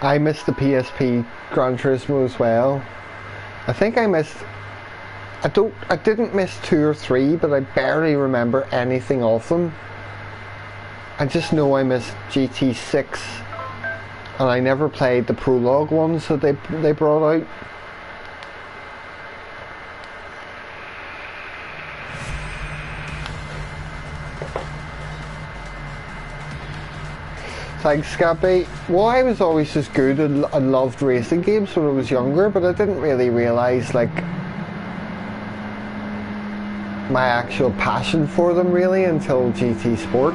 I missed the PSP Gran Turismo as well. I think I missed, I didn't miss 2 or 3, but I barely remember anything of them. I just know I missed GT6, and I never played the prologue ones that they brought out. Thanks, Scappy. Well, I was always just good and loved racing games when I was younger, but I didn't really realise like my actual passion for them really until GT Sport.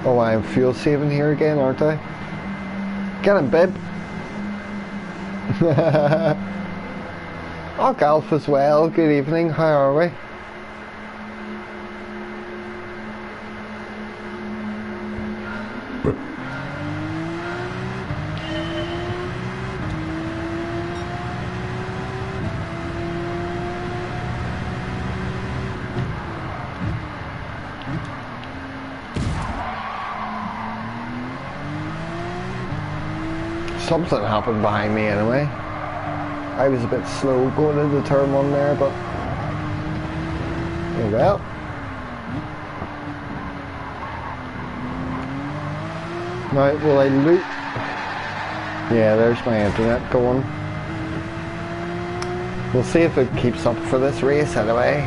Oh, I'm fuel saving here again, aren't I? Get him, bib. Oh, Golf as well. Good evening. How are we? Something happened behind me anyway. I was a bit slow going into turn 1 there, but oh well. Now, will I loot? Yeah, there's my internet going. We'll see if it keeps up for this race anyway.